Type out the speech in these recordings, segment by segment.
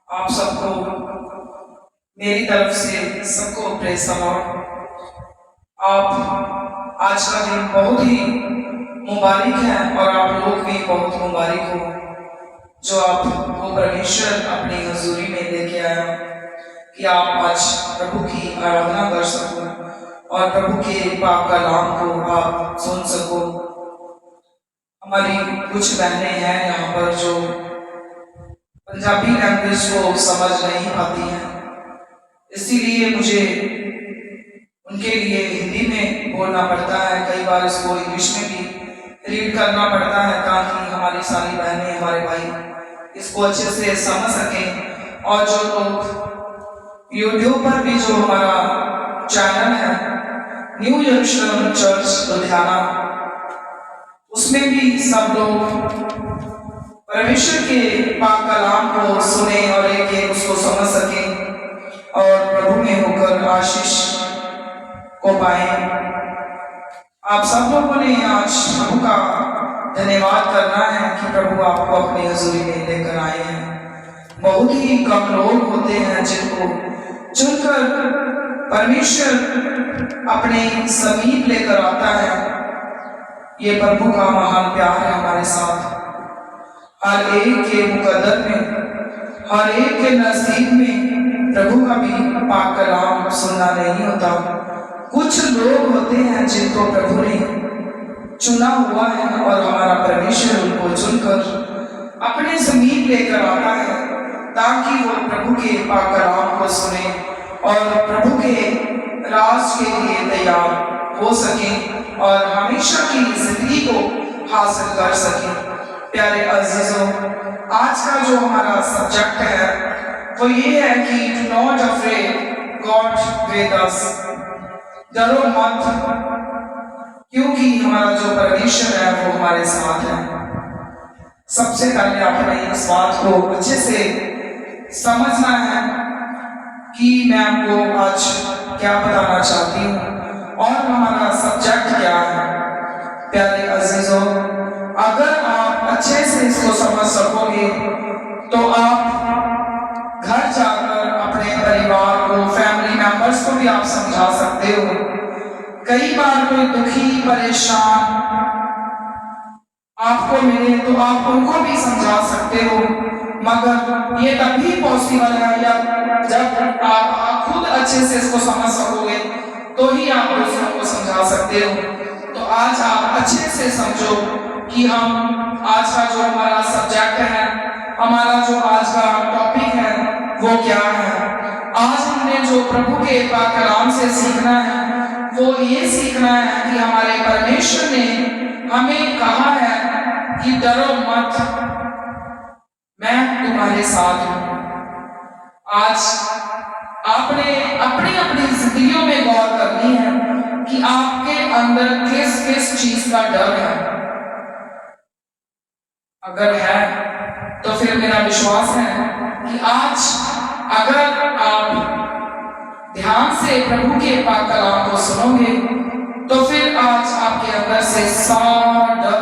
आप सबको मेरी तरफ से सबको प्रेज़ द लॉर्ड। आप आज का दिन बहुत ही मुबारक है और आप लोग भी बहुत मुबारक हो जो आपको परमेश्वर अपनी हजूरी में लेके आया कि आप आज प्रभु की आराधना कर सको और प्रभु के पाक कलाम को आप सुन सको। हमारी कुछ बहनें हैं यहाँ पर जो पंजाबी लैंग्वेज को समझ नहीं पाती हैं, इसीलिए मुझे उनके लिए हिंदी में बोलना पड़ता है, कई बार इसको इंग्लिश में भी रीड करना पड़ता है ताकि हमारी सारी बहनें हमारे भाई इसको अच्छे से समझ सकें। और जो लोग यूट्यूब पर भी जो हमारा चैनल है न्यू यरूशलेम चर्च लुधियाना, उसमें भी सब लोग परमेश्वर के पाक कलाम को सुने और एक एक उसको समझ सकें और प्रभु में होकर आशीष को पाए। आप सब लोगों ने आज प्रभु का धन्यवाद करना है कि प्रभु आपको अपनी हजूरी में लेकर आए हैं। बहुत ही कम लोग होते हैं जिनको चुनकर परमेश्वर अपने समीप लेकर आता है। ये प्रभु का महान प्यार है हमारे साथ। हर एक के मुकद्दर में, हर एक के नसीब में प्रभु का भी पाक कलाम सुनना नहीं होता। कुछ लोग होते हैं जिनको प्रभु ने चुना हुआ है और हमारा परमेश्वर उनको चुनकर अपने समीप लेकर आता है ताकि वो प्रभु के पाक कलाम को सुने और प्रभु के राज के लिए तैयार हो सके और हमेशा की जिंदगी को हासिल कर सके। प्यारे अजीजों, आज का जो हमारा सब्जेक्ट है वो ये है कि do not afraid God with us, डरो मत क्योंकि हमारा जो परमेश्वर है वो हमारे साथ है। सबसे पहले आपने इस बात को अच्छे से समझना है कि मैं आपको आज क्या बताना चाहती हूँ और हमारा सब्जेक्ट क्या है। प्यारे अजीजों, अगर आप अच्छे से इसको समझ सकोगे तो आप घर जाकर अपने परिवार को, फैमिली मेंबर्स को भी आप समझा सकते हो। कई बार कोई दुखी परेशान आपको मिले तो आप उनको भी समझा सकते हो, मगर ये तभी पॉसिबल है या जब आप खुद अच्छे से इसको समझ सकोगे तो ही आप दूसरों को समझा सकते हो। तो आज आप अच्छे से समझो कि हम आज का जो हमारा सब्जेक्ट है, हमारा जो आज का टॉपिक है वो क्या है। आज हमने जो प्रभु के पाक कलाम से सीखना है वो ये सीखना है कि हमारे परमेश्वर ने हमें कहा है कि डरो मत, मैं तुम्हारे साथ हूं। आज आपने अपनी अपनी जिंदगियों में गौर करनी है कि आपके अंदर किस किस चीज का डर है। अगर है तो फिर मेरा विश्वास है कि आज अगर आप ध्यान से प्रभु के पाक कलाम को सुनोगे तो फिर आज आपके अंदर से सारा डर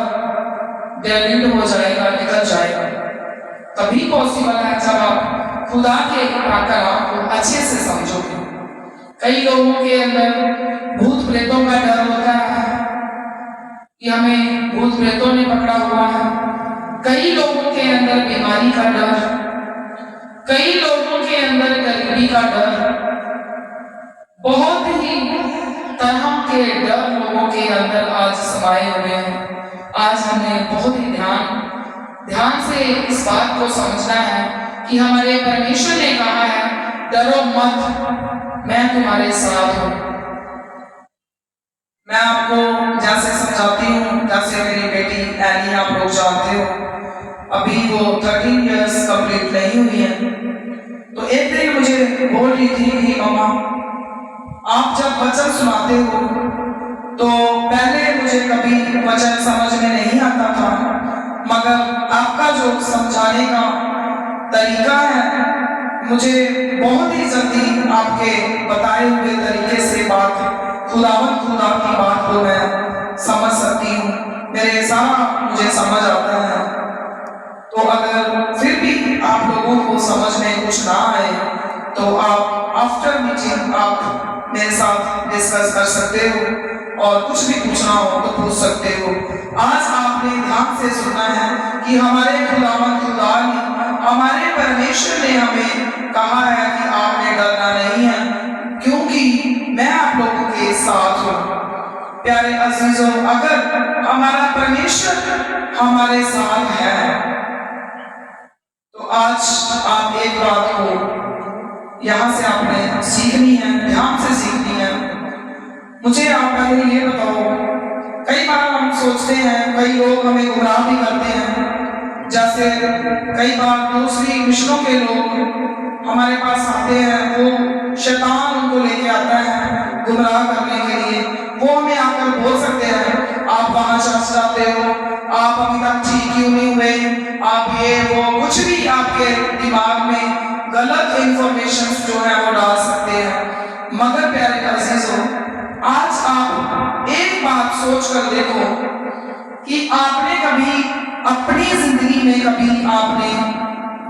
डिलीट हो जाएगा, निकल जाएगा। तभी पॉसिबल है जब आप खुदा के पाक कलाम को अच्छे से समझोगे। कई लोगों के अंदर भूत प्रेतों का डर होता है कि हमें भूत प्रेतों ने पकड़ा हुआ है। कई लोगों के अंदर बीमारी का डर, कई लोगों के अंदर गरीबी का डर, बहुत ही तरह के डर लोगों के अंदर आज समाये हुए हैं। आज हमें बहुत ही ध्यान से इस बात को समझना है कि हमारे परमेश्वर ने कहा है डरो मत, मैं तुम्हारे साथ हूं। मैं आपको जैसे समझाती हूँ, जैसे मेरी बेटी एनी आप लोग जानते हो, अभी वो 13 इयर्स कंप्लीट नहीं हुई है। तो एक दिन मुझे बोल रही थी कि मम्मा आप जब वचन सुनाते हो तो पहले मुझे कभी वचन समझ में नहीं आता था, मगर आपका जो समझाने का तरीका है मुझे बहुत ही जल्दी आपके बताए हुए तरीके से बात खुदा की बात को मैं समझ सकती हूँ। मेरे सारा मुझे समझ आता है। तो अगर फिर भी आप लोगों को समझ में कुछ ना आए तो आप आफ्टर मीटिंग आप मेरे साथ डिस्कस कर सकते हो और कुछ भी पूछना हो तो पूछ सकते हो। आज आपने ध्यान से सुना है कि हमारे खुदावंद खुदा ने, हमारे परमेश्वर ने हमें कहा है कि आपने डरना नहीं है क्योंकि मैं आप लोगों के साथ हूँ। प्यारे अजीजों, अगर हमारा परमेश्वर हमारे साथ है तो आज आप एक बात को यहाँ से आपने सीखनी है, ध्यान से सीखनी है। मुझे आप पहले ये बताओ, कई बार हम सोचते हैं, कई लोग हमें गुमराह भी करते हैं, जैसे कई बार दूसरी मिशनों के लोग हमारे पास आते हैं, वो शैतान उनको लेके आता है गुमराह करने के लिए। वो हमें आकर बोल सकते हैं आप वहां चर्च जाते हो, आप अभी तक ठीक क्यों नहीं हुए, आप ये वो कुछ भी आपके दिमाग में गलत इंफॉर्मेशन जो है वो डाल सकते हैं। मगर प्यारे अजीजों, आज आप एक बात सोच कर देखो कि आपने कभी अपनी जिंदगी में कभी आपने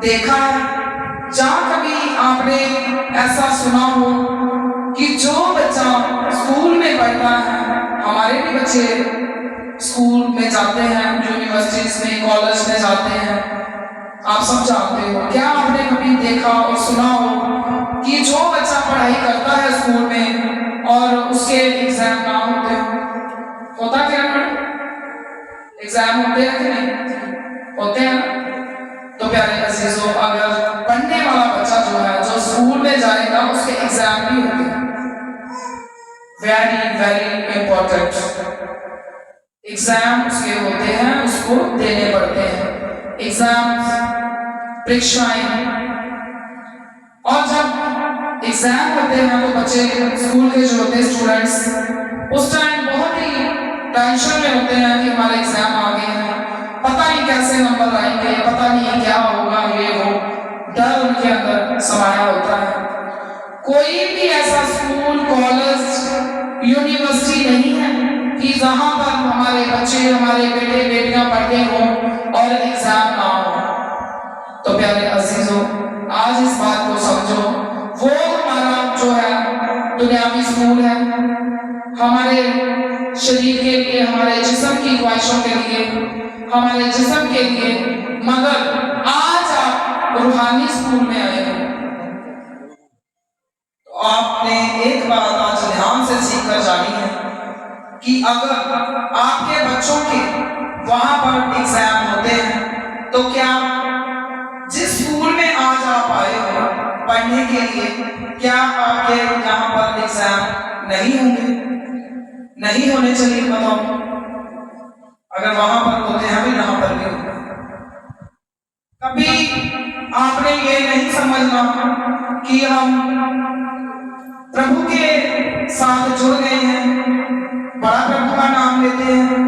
देखा है, जहां कभी आपने ऐसा सुना हो कि जो बच्चा स्कूल में पढ़ता है, हमारे भी बच्चे स्कूल में जाते हैं, यूनिवर्सिटीज में, कॉलेज में जाते हैं, आप सब जानते हो, क्या आपने कभी देखा और सुना हो कि जो बच्चा पढ़ाई करता है स्कूल में और उसके एग्जाम ना होते हैं? होता क्या है? एग्जाम होते हैं कि नहीं होते हैं? तो प्यारे अजीजों, अगर पढ़ने वाला बच्चा जो है, जो स्कूल में जाएगा, उसके एग्जाम भी होते हैं। वेरी वेरी इंपॉर्टेंट एग्जाम उसके होते हैं, उसको देने पड़ते हैं एग्जाम, परीक्षाएं। और जब एग्जाम होते हैं तो बच्चे स्कूल के जो होते हैं स्टूडेंट्स, उस टाइम बहुत ही टेंशन में होते हैं कि हमारे एग्जाम आ गए हैं, पता नहीं कैसे नंबर आएंगे, पता नहीं क्या होगा, ये वो डर उनके अंदर समाया होता है। कोई भी ऐसा स्कूल, कॉलेज, यूनिवर्सिटी नहीं है कि जहां पर हमारे बच्चे, हमारे बेटे बेटियां पढ़ते हों और एग्जाम ना हो। तो प्यारे अजीजों, आज इस बात को समझो, वो हमारा जो है दुनियावी स्कूल है, हमारे शरीर के लिए, हमारे जिस्म की ख्वाहिशों के लिए, हमारे जिस्म के लिए, मगर आज आप रूहानी स्कूल में आए हो। तो आपने एक बात आज ध्यान से सीखकर जानी है कि अगर आपके बच्चों के वहां पर एग्जाम होते हैं तो क्या जिस स्कूल में आज आप आए हो पढ़ने के लिए, क्या आपके यहाँ पर एग्जाम नहीं होंगे? नहीं होने चाहिए, बताओ। अगर वहां पर होते हैं तो यहाँ पर भी होते हैं। कभी आपने ये नहीं समझना कि हम प्रभु के साथ जुड़ गए हैं, बड़ा प्रभु का नाम लेते हैं,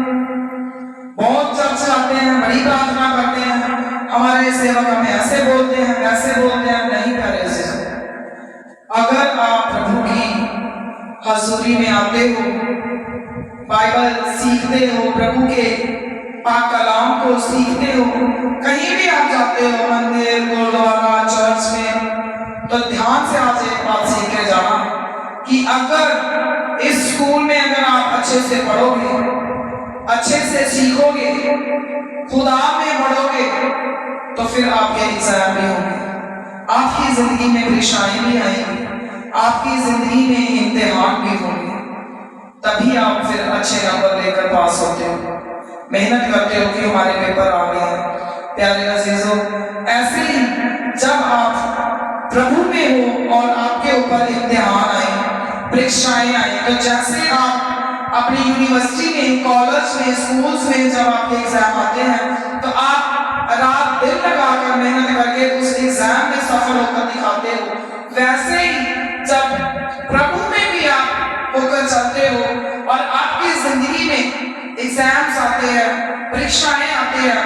बहुत चर्च जाते हैं, बड़ी प्रार्थना करते हैं, हमारे सेवक हमें ऐसे बोलते हैं, वैसे बोलते हैं। नहीं प्यारे से, अगर आप प्रभु की हजूरी में आते हो, बाइबल सीखते हो, प्रभु के पाक कलाम को सीखते हो, कहीं भी आप जाते हो, मंदिर, गुरुद्वारा, चर्च में, तो ध्यान से आज एक बात सीख के जाना कि अगर इस स्कूल में अगर आप अच्छे से पढ़ोगे, अच्छे से सीखोगे, खुदा में बढ़ोगे, तो फिर आपके एग्जाम भी होंगे, आपकी जिंदगी में परेशानी भी आएगी, आपकी जिंदगी में इम्तिहान भी होंगे, तभी आप फिर अच्छे नंबर लेकर पास होते हो, मेहनत करते हो कि हमारे पेपर आ गए हैं। प्यारे अजीजों, ऐसे ही जब आप प्रभु में हो और आपके ऊपर इम्तिहान आए, परीक्षाएं आई, तो जैसे आप अपनी यूनिवर्सिटी में, कॉलेज में, स्कूल्स में जब आपके एग्जाम आते हैं तो आप रात दिन लगाकर मेहनत करके उस एग्जाम में सफल होकर दिखाते हो, वैसे ही जब प्रभु में भी आप होकर चलते हो और आपकी जिंदगी में एग्जाम्स आते हैं, परीक्षाएं आती हैं,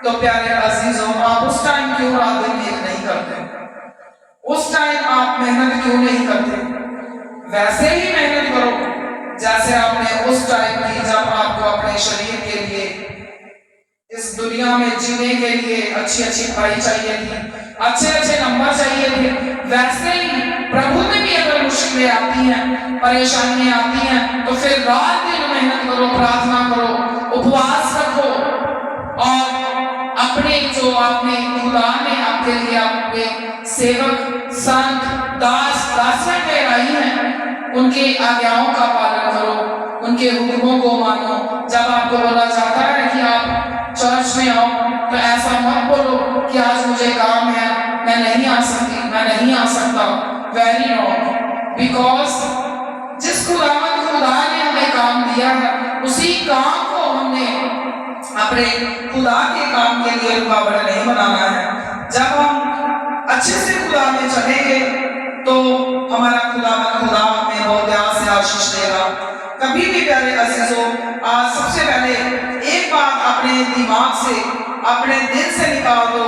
तो प्यारे अजीजों, आप उस टाइम क्यों रात दिन एक नहीं करते? उस टाइम आप मेहनत क्यों नहीं करते? वैसे ही मेहनत करो जैसे आपने उस टाइम की जब आपको अपने शरीर के लिए इस दुनिया में जीने के लिए अच्छी अच्छी पढ़ाई चाहिए थी, अच्छे अच्छे नंबर चाहिए थे, वैसे ही प्रभु में भी अगर मुश्किलें आती हैं, परेशानियां आती हैं, तो फिर रात दिन मेहनत करो, प्रार्थना करो, उपवास रखो और अपने जो आपने खुदा ने आपके लिए आपके सेवक संत दास दासियां ठहराई हैं, उनके आज्ञाओं का पालन करो, उनके हुक्मों को मानो। जब आपको बोला जाता है कि आप चर्च में आओ, तो ऐसा मत बोलो कि आज मुझे काम है, मैं नहीं आ सकती, मैं नहीं आ सकता। वेरी रॉन्ग, बिकॉज जिस खुदा ने हमें काम दिया है, उसी काम को हमने अपने खुदा के काम के लिए रुकावट नहीं बनाना है। जब हम अच्छे से खुदा में चलेंगे तो हमारा खुदा हमें बहुत प्यार से आशीष देगा। कभी भी प्यारे अजीजों, आज सबसे पहले एक बात अपने दिमाग से, अपने दिल से निकाल दो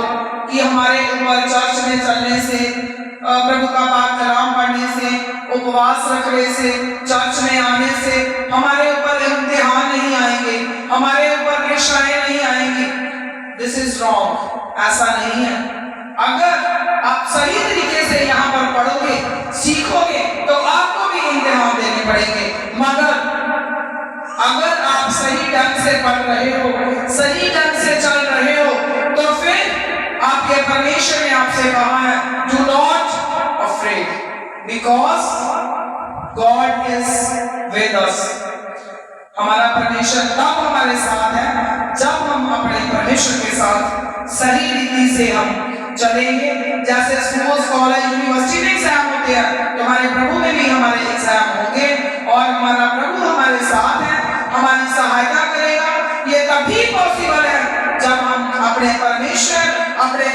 कि हमारे ऊपर चर्च में चलने से, प्रभु का पाक कलाम पढ़ने से, उपवास रखने से, चर्च में आने से हमारे ऊपर इम्तिहान नहीं आएंगे, हमारे ऊपर परीक्षाएं नहीं आएंगी। दिस इज रॉन्ग, ऐसा नहीं है। अगर आप सही तरीके से यहाँ पर पढ़ोगे, सीखोगे, तो आपको भी इम्तिहान देने पड़ेंगे। मगर अगर आप सही ढंग से पढ़ रहे हो, सही ढंग से चल रहे हो, तो फिर आपके परमेश्वर ने आपसे कहा है, do not afraid, because God is with us. हमारा परमेश्वर तब हमारे साथ है जब हम अपने परमेश्वर के साथ सही रीति से हम चलेंगे। जैसे स्कूल, कॉलेज, यूनिवर्सिटी में एग्जाम होते हैं, तो हमारे प्रभु में भी हमारे एग्जाम होंगे और हमारा प्रभु हमारे साथ है, हमारी सहायता करेगा। ये तभी पॉसिबल है जब हम अपने परमेश्वर, अपने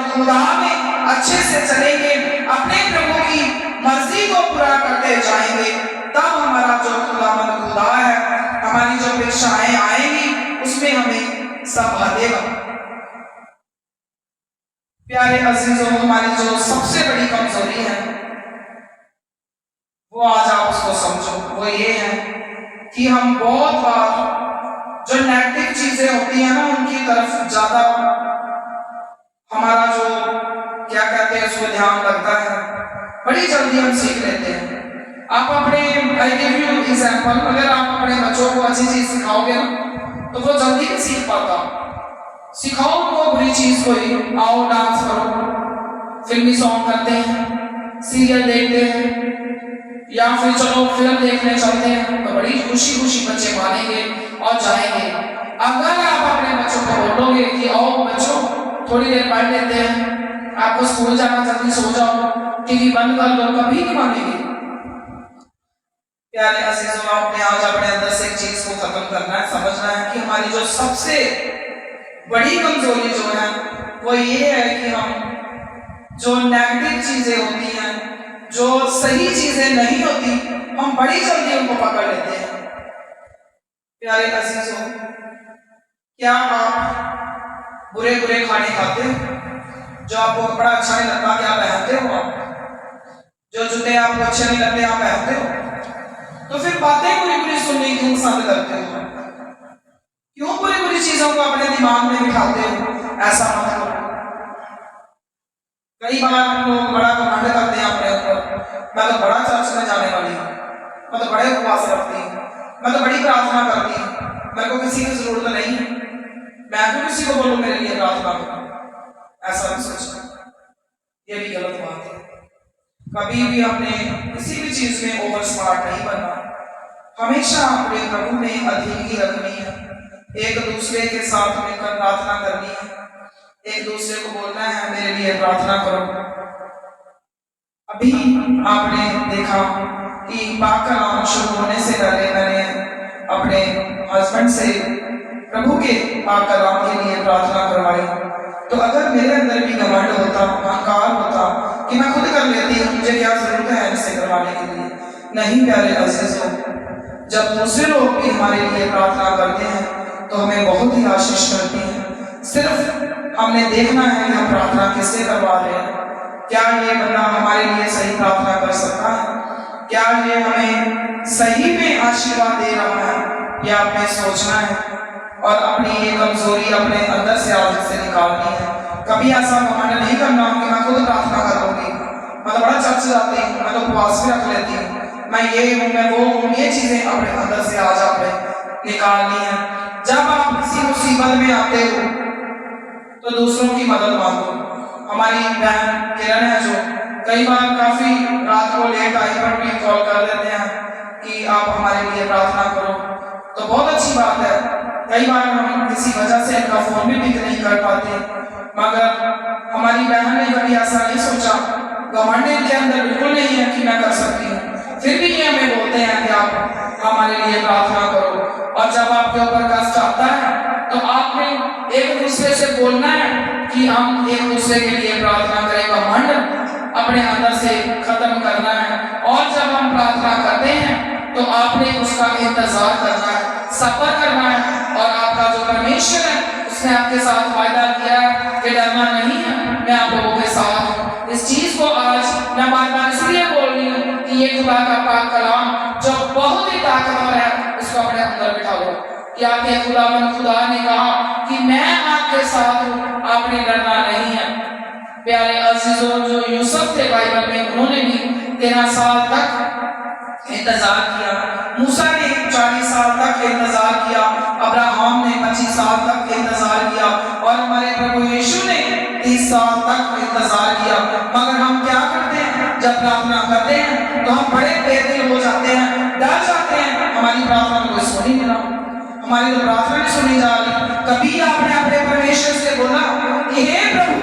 खुदा में अच्छे से चलेंगे, अपने प्रभु की मर्जी को पूरा करते जाएंगे। तब हमारा जो खुदा है, हमारी जो परीक्षाएं आएंगी, उसमें हमें संभाल देगा। प्यारे अजीजों, हमारी जो सबसे बड़ी कमजोरी है, वो आज आप उसको समझो। वो ये है कि हम बहुत बार जो नेगेटिव चीजें होती हैं ना, उनकी तरफ ज्यादा हमारा जो क्या कहते हैं उसको ध्यान लगता है, बड़ी जल्दी हम सीख लेते हैं। आप अपने, आई गिव यू एग्जांपल, अगर आप अपने बच्चों को अच्छी चीज सिखाओगे ना, तो वो जल्दी नहीं सीख पाता। सिखाओ उनको बुरी चीज कोई, आओ डांस करो, फिल्मी सॉन्ग करते हैं, सीरियल देखते हैं, या फिर चलो फिल्म देखने चलते हैं, तो बड़ी खुशी खुशी बच्चे मानेंगे और जाएंगे। अगर आप अपने बच्चों को बोलोगे कि आओ बच्चों थोड़ी देर पढ़ लेते हैं, आपको स्कूल जाना, जल्दी सो जाओ, टीवी बंद कर लो, कभी नहीं मानेंगे। प्यारे अजीजों, आपने आज अपने अंदर से एक चीज को खत्म करना है, समझना है कि हमारी जो सबसे बड़ी कमजोरी जो है वो ये है कि हम जो नेगेटिव चीजें होती हैं, जो सही चीजें नहीं होती, हम बड़ी जल्दी उनको पकड़ लेते हैं। प्यारे अजीजों, क्या आप बुरे बुरे खाने खाते हो? जो आपको कपड़ा अच्छा नहीं लगता, क्या पहनते हो आप? जो जूते आपको अच्छे नहीं लगते, आप पहनते हो? तो फिर बातें बुरी बुरी सुनने क्यों पसंद करते हो? क्यों बुरी बुरी चीजों को अपने दिमाग में बिठाते हो? ऐसा मत करो। कई बार हम लोग बड़ा घमंड करते हैं अपने ऊपर, मैं तो बड़ा चर्च में जाने वाली हूँ, मैं तो बड़े उपवास रखती हूँ, मैं तो बड़ी प्रार्थना करती हूँ, मेरे को किसी की जरूरत नहीं है, मैं क्यों किसी को बोलूं मेरे लिए प्रार्थना करो? ऐसा नहीं सोचना, ये भी गलत बात है। कभी भी हमने किसी भी चीज में ओवर स्मार्ट नहीं बनना, हमेशा अपने प्रभु में अधीनगी रखनी है, एक दूसरे के साथ मिलकर प्रार्थना करनी है, एक दूसरे को बोलना है मेरे लिए प्रार्थना करो। अभी आपने देखा कि पाक कलाम शुरू होने से पहले मैंने अपने हस्बैंड से प्रभु के पाक कलाम के लिए प्रार्थना करवाई। तो अगर मेरे अंदर भी घमंड होता, अहंकार होता कि मैं खुद कर लेती हूँ, मुझे क्या जरूरत है इनसे करवाने के लिए? नहीं प्यारे अजीजों, जब दूसरे लोग भी हमारे लिए प्रार्थना करते हैं तो हमें बहुत ही आशीष मिलती है। सिर्फ हमने देखना है कि हम प्रार्थना किससे करवा रहे हैं। क्या ये बंदा हमारे लिए सही प्रार्थना कर सकता है? क्या ये हमें सही में आशीर्वाद दे रहा है? यह आपने सोचना है। और अपनी ये कमजोरी अपने अंदर से आज से निकालनी है। कभी ऐसा घमंड नहीं करना कि मैं खुद प्रार्थना कर लूंगी, मतलब बड़ा चर्च जाती हूँ, मैं तो उपवास भी रख लेती हूँ, मैं ये हूँ मैं वो हूँ, ये चीजें अपने अंदर से आज आपने निकालनी है। जब आप किसी मुसीबत में आते हो तो दूसरों की मदद मांगो। हमारी बहन किरण है जो कई बार काफी रात को लेट आई पर भी कॉल कर देते हैं कि आप हमारे लिए प्रार्थना करो, तो बहुत अच्छी बात है। कई बार हम किसी वजह से इनका फोन भी पिक नहीं कर पाते, मगर हमारी बहन ने कभी ऐसा नहीं सोचा, घमंड इनके अंदर बिल्कुल नहीं है कि मैं कर सकती हूँ, फिर भी ये हमें बोलते हैं कि आप हमारे लिए प्रार्थना करो। और जब आपके ऊपर कष्ट आता है तो आपने एक दूसरे से बोलना है कि हम एक दूसरे के लिए प्रार्थना करें, घमंड अपने अंदर से खत्म करना है। और जब हम प्रार्थना करते हैं तो आपने उसका इंतजार करना है, सफर करना है, और आपका जो परमेश्वर है उसने आपके साथ वायदा किया है कि डरना नहीं है, मैं आप लोगों के साथ हूँ। इस चीज को आज मैं बार बार इसलिए बोल रही हूँ कि ये खुदा का पाक कलाम जो बहुत ही ताकतवर है उसको अपने अंदर बिठा लो कि आपके खुदा ने कहा कि मैं आपके साथ हूँ, आपने डरना नहीं है। प्यारे अजीजों, जो यूसुफ थे बाइबल में, उन्होंने भी 13 साल तक इंतजार किया, मूसा ने 40 साल तक इंतजार किया, अब्राहम ने 25 साल तक इंतजार किया, और हमारे प्रभु यीशु ने 30 साल तक इंतजार किया। मगर हम क्या करते हैं, जब प्रार्थना करते हैं तो हम बड़े बेदिल हो जाते हैं, डर जाते हैं, हमारी प्रार्थना को कोई सुन ही नहीं रहा, हमारी तो प्रार्थना नहीं सुनी जा रही। कभी आपने अपने परमेश्वर से बोला कि हे प्रभु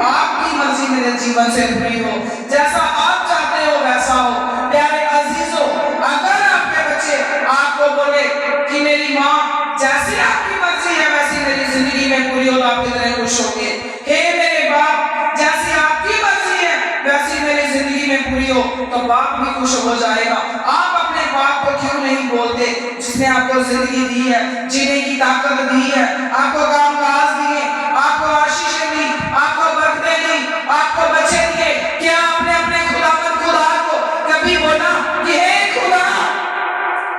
आपकी मर्जी मेरे जीवन से पूरी हो, जैसा आप चाहते हो वैसा हो। प्यारे अजीजों, अगर आपके बच्चे आपको बोले कि मेरी माँ जैसी आपकी मर्जी है वैसी मेरी जिंदगी में पूरी हो, तो आप कितने खुश होंगे। हे मेरे बाप, जैसी आपकी मर्जी है वैसी मेरी जिंदगी में पूरी हो, तो बाप भी खुश हो जाएगा। आप अपने बाप को क्यों नहीं बोलते जिसने आपको जिंदगी दी है, जीने की ताकत दी है, आपको काम काज दिए, आपको आशीषें दी, आपको बरकतें दी, आपको बच्चे दिए। क्या आपने अपने खुदा को कभी बोला कि हे खुदा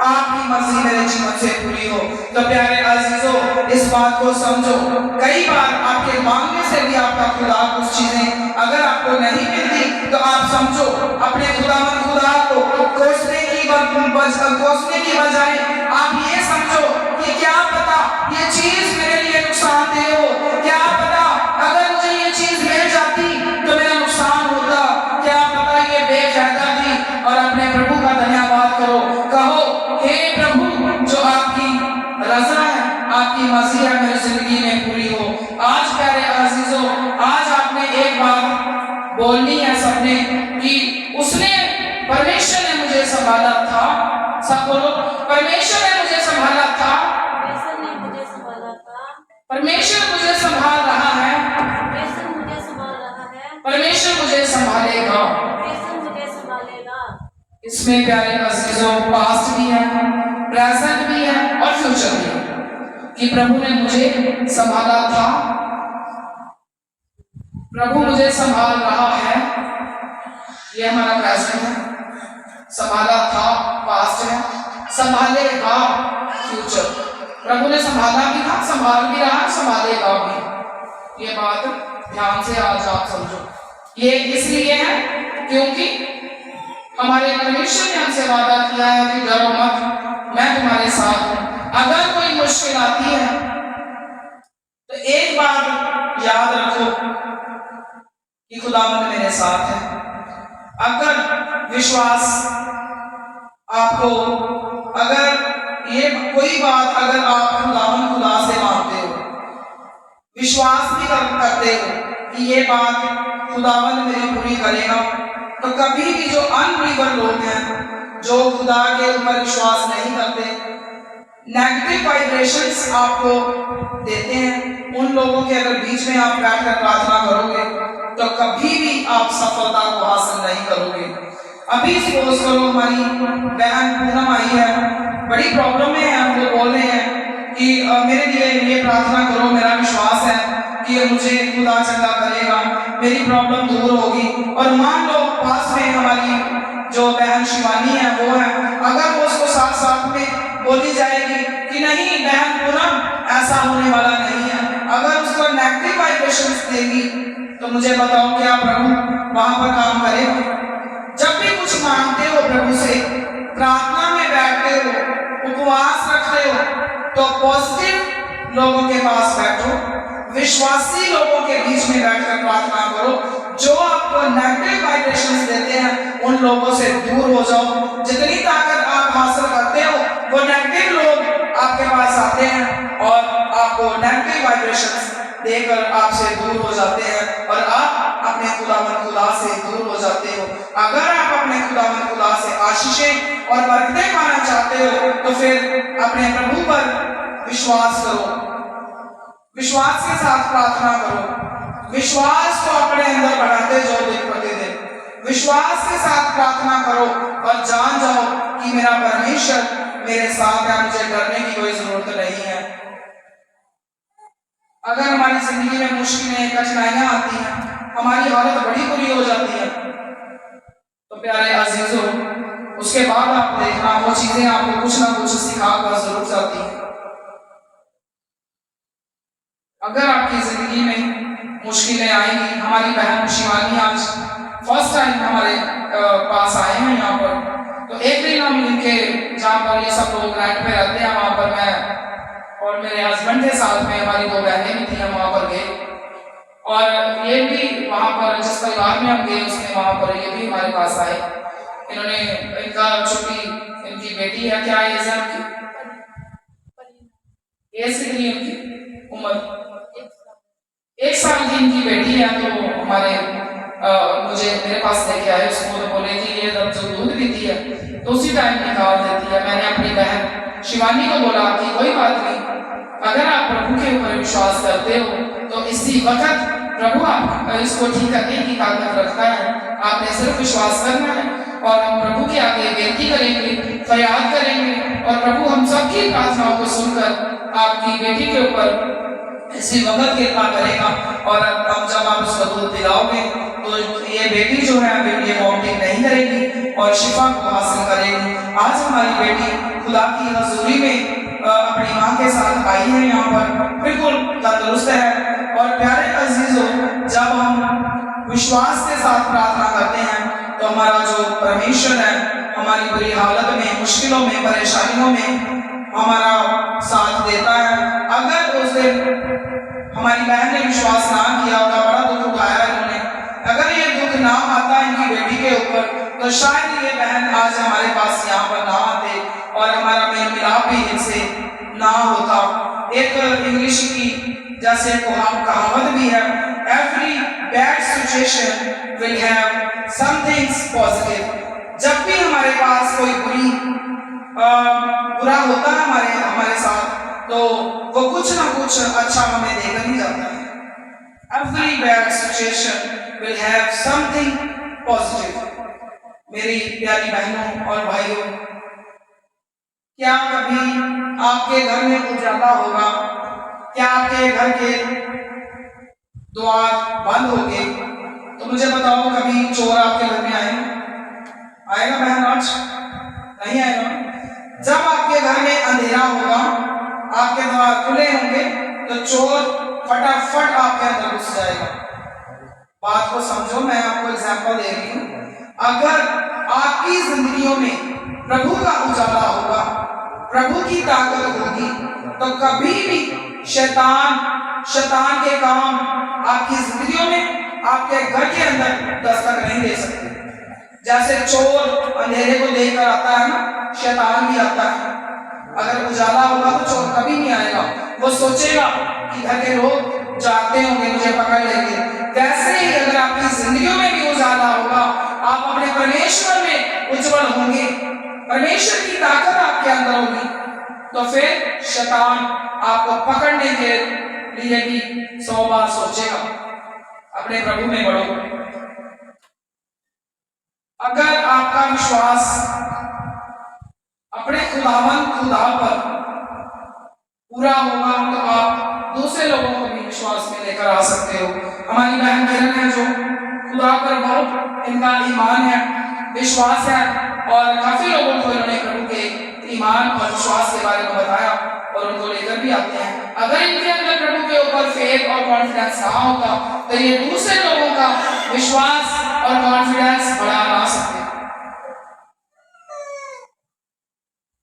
आपकी मर्जी मेरे जीवन से पूरी हो? तो प्यारे अजीजों, इस बात को समझो, कई बार आपके मांगने से भी आपका खुदा कुछ चीजें अगर आपको नहीं मिलती तो आप समझो अपने खुदा को कोसने की बजाय आप ये समझो कि क्या पता ये चीज मेरे लिए नुकसानदेह हो, क्या पता अगर मुझे ये चीज मिल जाती तो मेरा नुकसान होता, क्या पता ये बेफायदा थी। और अपने प्रभु का धन्यवाद करो, कहो हे प्रभु जो आपकी रजा है, आपकी मर्जी है मेरी जिंदगी में पूरी हो। आज प्यारे अजीजों, आज आपने एक बात बोलनी है सबने कि उसने परमेश्वर ने मुझे संभाला था। सब बोलो, परमेश्वर ने मुझे संभाला था, परमेश्वर मुझे संभाल रहा है, परमेश्वर मुझे संभालेगा। इसमें प्यारे अजीजों पास्ट भी है, प्रेजेंट भी है और फ्यूचर भी है कि प्रभु ने मुझे संभाला था, प्रभु मुझे संभाल रहा है, ये हमारा प्रेजेंट है। संभाला था पास्ट है, संभालेगा फ्यूचर। प्रभु ने संभाला भी था, संभाल भी रहा, संभालेगा भी। ये बात ध्यान से आज आप समझो। ये इसलिए है क्योंकि हमारे परमेश्वर ने हमसे वादा किया है कि डरो मत, मैं तुम्हारे साथ हूं। अगर कोई मुश्किल आती है तो एक बात याद रखो कि खुदावंद मेरे साथ है। अगर विश्वास आपको, अगर ये कोई बात अगर आप खुदा से मांगते हो, विश्वास भी करते हो कि ये बात खुदावंद मेरी पूरी करेगा, तो कभी भी जो अनबिलीवर लोग हैं, जो खुदा के ऊपर विश्वास नहीं करते, नेगेटिव वाइब्रेशंस आपको देते हैं, उन लोगों के अगर बीच में आप बैठकर प्रार्थना करोगे तो कभी भी आप सफलता को हासिल नहीं करोगे। अभी सपोज करो हमारी बहन पूनम आई है, बड़ी प्रॉब्लम में है, हम वो बोल रहे हैं कि मेरे लिए ये प्रार्थना करो, मेरा विश्वास है कि मुझे खुदा चंगा करेगा, मेरी प्रॉब्लम दूर होगी। और मान लो पास में हमारी जो बहन शिवानी है वो है, अगर वो उसको साथ साथ में बोली जाएगी कि नहीं बहन पूनम ऐसा होने वाला नहीं है। अगर उसको नेगेटिव वाइब्रेशंस देगी तो मुझे बताओ क्या प्रभु वहां पर काम करेगा? जब भी कुछ मांगते हो प्रभु से, प्रार्थना में बैठते हो, उपवास रखते हो, तो पॉजिटिव लोगों के पास बैठो, विश्वासी लोगों के बीच में बैठकर प्रार्थना करो। जो आपको नेगेटिव वाइब्रेशंस देते हैं उन लोगों से दूर हो जाओ। जितनी ताकत आप हासिल करते हो वो नेगेटिव लोग आपके पास आते हैं और आपको नेगेटिव वाइब्रेशंस देकर आपसे दूर हो जाते हैं और आप अपने खुदा से दूर हो जाते हो। अगर आप अपने खुदा से आशीषें और बरकतें पाना चाहते हो तो फिर अपने प्रभु पर विश्वास करो, विश्वास के साथ प्रार्थना करो, विश्वास को अपने अंदर बढ़ाते जाओ दिन प्रतिदिन। विश्वास के साथ प्रार्थना करो और जान जाओ कि मेरा परमेश्वर मेरे साथ है, मुझे डरने की कोई जरूरत नहीं है। अगर हमारी जिंदगी में मुश्किलें कठिनाइयां आती हैं, हमारी हालत बड़ी बुरी हो जाती है, तो प्यारे अजीजों उसके बाद आप देखना वो चीजें आपको कुछ ना कुछ सिखाकर जरूर जाती हैं। अगर आपकी जिंदगी में मुश्किलें आएंगी, हमारी बहन शिवानी आज फर्स्ट टाइम हमारे पास आए हैं यहाँ पर, तो एक दिन हम इनके जहाँ पर ये सब लोग राइट पे रहते हैं वहां पर मैं और मेरे हस्बैंड के साथ में हमारी दो बहनें भी थी, हम वहां पर गए और ये भी वहां पर जिस परिवार में हम गए उसमें वहां पर ये भी हमारे पास आए। इन्होंने इनका छोटी इनकी बेटी है, क्या एज है उनकी? एज कितनी उनकी उम्र? 1 साल की इनकी बेटी है। तो हमारे मुझे मेरे पास लेके आए उसको, तो बोले कि ये जब जो दूध पीती है तो उसी टाइम निकाल देती है। मैंने अपनी बहन शिवानी को बोला कि कोई बात नहीं, अगर आप प्रभु के ऊपर विश्वास करते हो तो इसी वक्त प्रभु आप इसको ठीक करने की ताकत रखता है, आपने सिर्फ विश्वास करना है और हम प्रभु के आगे बेनती करेंगे, फरियाद करेंगे और प्रभु हम सबकी प्रार्थनाओं को सुनकर आपकी बेटी के ऊपर इसी वक्त कृपा करेगा। और अब जब आप उसको दूध पिलाओगे तो ये बेटी जो है अभी ये वॉमिटिंग नहीं करेगी और शिफा को हासिल करेगी। आज हमारी बेटी खुदा की हजूरी में अपनी माँ के साथ आई है, यहाँ पर बिल्कुल तंदुरुस्त है। और प्यारे अजीजों जब हम विश्वास के साथ प्रार्थना करते हैं तो हमारा जो परमेश्वर है हमारी बुरी हालत में, मुश्किलों में, परेशानियों में हमारा साथ देता है। अगर उस दिन हमारी बहन ने विश्वास ना किया होता, बड़ा दुख उठाया इन्होंने, अगर ये दुख ना आता इनकी बेटी के ऊपर तो शायद ये बहन आज हमारे पास यहाँ पर ना आते और हमारा मेल मिलाप भी इनसे ना होता। एक इंग्लिश की जैसे कहावत भी है, every bad situation will have something positive. जब भी हमारे पास कोई बुरा होता है हमारे साथ तो वो कुछ ना कुछ अच्छा हमें देकर ही जाता है। Every bad situation will have something positive। मेरी प्यारी बहनों और भाइयों, क्या कभी आपके घर में उजाला होगा? क्या आपके घर के द्वार बंद हो गए? तो मुझे बताओ कभी चोर आपके घर में आएगा बहन? आज नहीं आएगा। जब आपके घर में अंधेरा होगा, आपके द्वार खुले होंगे तो चोर फटाफट आपके अंदर घुस जाएगा। बात को समझो, मैं आपको एग्जांपल दे रही हूँ। अगर आपकी जिंदगियों में प्रभु का उजाला होगा, प्रभु की ताकत होगी, तो कभी भी शैतान के काम आपकी जिंदगियों में, आपके घर के अंदर दस्तक नहीं दे सकते। जैसे चोर अंधेरे को देखकर आता है ना, शैतान भी आता है। अगर उजाला होगा तो चोर कभी नहीं आएगा, वो सोचेगा कि घर के लोग जागते होंगे, मुझे पकड़ लेंगे। वैसे ही अगर आपकी जिंदगियों में भी उजाला होगा, आप अपने परमेश्वर में उज्जवल होंगे, परमेश्वर की ताकत आपके अंदर होगी, तो फिर शैतान आपको पकड़ने के लिए भी 100 बार सोचेगा। अपने प्रभु में बढ़ो। अगर आपका विश्वास अपने खुदा पर पूरा होगा तो आप दूसरे लोगों को भी विश्वास में लेकर आ सकते हो। हमारी बहन किरण है जो खुदा पर बहुत इनका ईमान है, विश्वास है और काफी लोगों को इन्होंने प्रभु के ईमान और विश्वास के बारे में बताया और उनको लेकर भी आते हैं। अगर इनके अंदर प्रभु के ऊपर फेथ और कॉन्फिडेंस ना होता तो ये दूसरे लोगों का विश्वास और कॉन्फिडेंस बढ़ा ना सकते।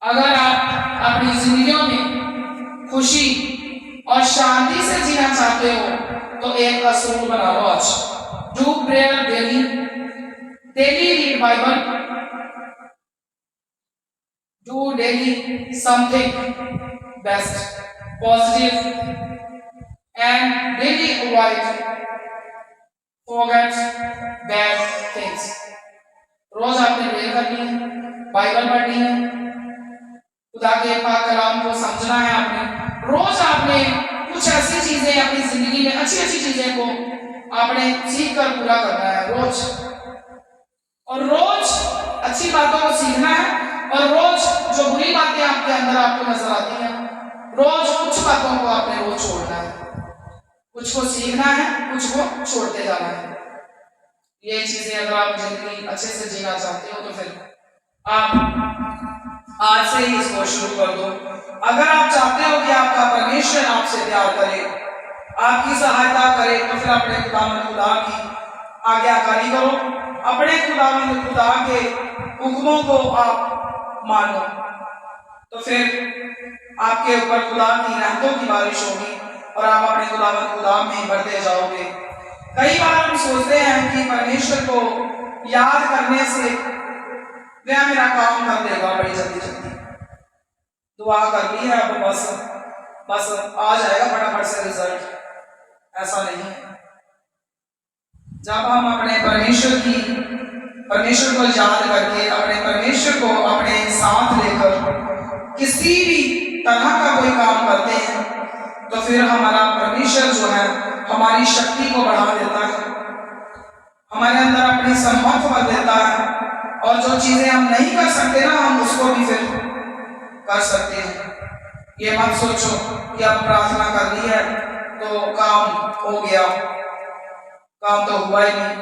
अगर आप अपनी जिंदगियों में खुशी और शांति से जीना चाहते हो तो एक असूल बना लो आज। Do prayer daily, daily read Bible, do daily something best positive and daily avoid forget bad things. रोज आपने प्रेयर करनी है, बाइबल पढ़नी है, खुदा के पाक कलाम को समझना है। आपने रोज आपने कुछ ऐसी चीजें अपनी जिंदगी में अच्छी अच्छी चीजें को आपने सीख कर पूरा करना है रोज। और रोज अच्छी बातों को सीखना है और रोज जो बुरी बातें आपके अंदर आपको नजर आती हैं, रोज कुछ बातों को आपने रोज छोड़ना है, कुछ को सीखना है, कुछ को छोड़ते जाना है। ये चीजें अगर आप जिंदगी अच्छे से जीना चाहते हो तो फिर आप आज से ही इसको शुरू कर दो। अगर आप चाहते हो कि आपका परमेश्वर आपसे प्यार करे, आपकी सहायता करे, तो फिर अपने खुदा की आज्ञाकारी करो, अपने खुदा के हुक्मों को आप मानो, तो फिर आपके ऊपर खुदा की रहमतों की बारिश होगी और आप अपने खुदा में बढ़ते जाओगे। कई बार हम सोचते हैं कि परमेश्वर को याद करने से वह मेरा काम कर देगा बड़ी जल्दी जल्दी, दुआ कर ली है अब बस आ जाएगा फटाफट से रिजल्ट। ऐसा नहीं है। जब हम अपने परमेश्वर को याद करके अपने परमेश्वर को अपने साथ लेकर किसी भी तरह का कोई काम करते हैं तो फिर हमारा परमेश्वर जो है हमारी शक्ति को बढ़ा देता है, हमारे अंदर अपनी सम्मत भर देता है और जो चीजें हम नहीं कर सकते ना, हम उसको भी फिर कर सकते हैं। ये मत सोचो कि अब प्रार्थना कर ली है तो काम हो गया, काम तो हुआ ही नहीं।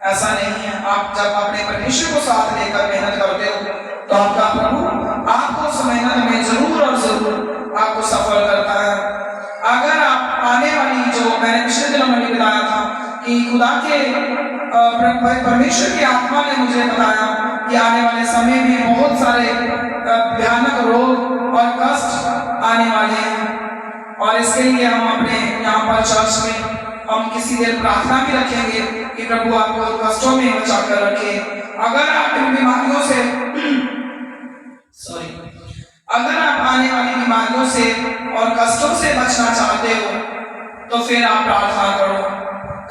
ऐसा नहीं है। आप जब अपने परमेश्वर को साथ लेकर मेहनत करते हो तो आपका प्रभु आपको उस मेहनत में जरूर और जरूर आपको सफल करता है। अगर आप आने वाली, जो मैंने पिछले दिनों में भी बताया था कि खुदा के परमेश्वर की आत्मा ने मुझे बताया कि आने वाले समय में बहुत सारे भयानक रोग और कष्ट आने वाले हैं और इसके लिए हम अपने यहाँ पर चर्च में हम किसी देर प्रार्थना भी रखेंगे कि प्रभु आपको कष्टों में बचा कर रखे। अगर आप इन बीमारियों से अगर आप आने वाली बीमारियों से और कष्टों से बचना चाहते हो तो फिर आप प्रार्थना करो।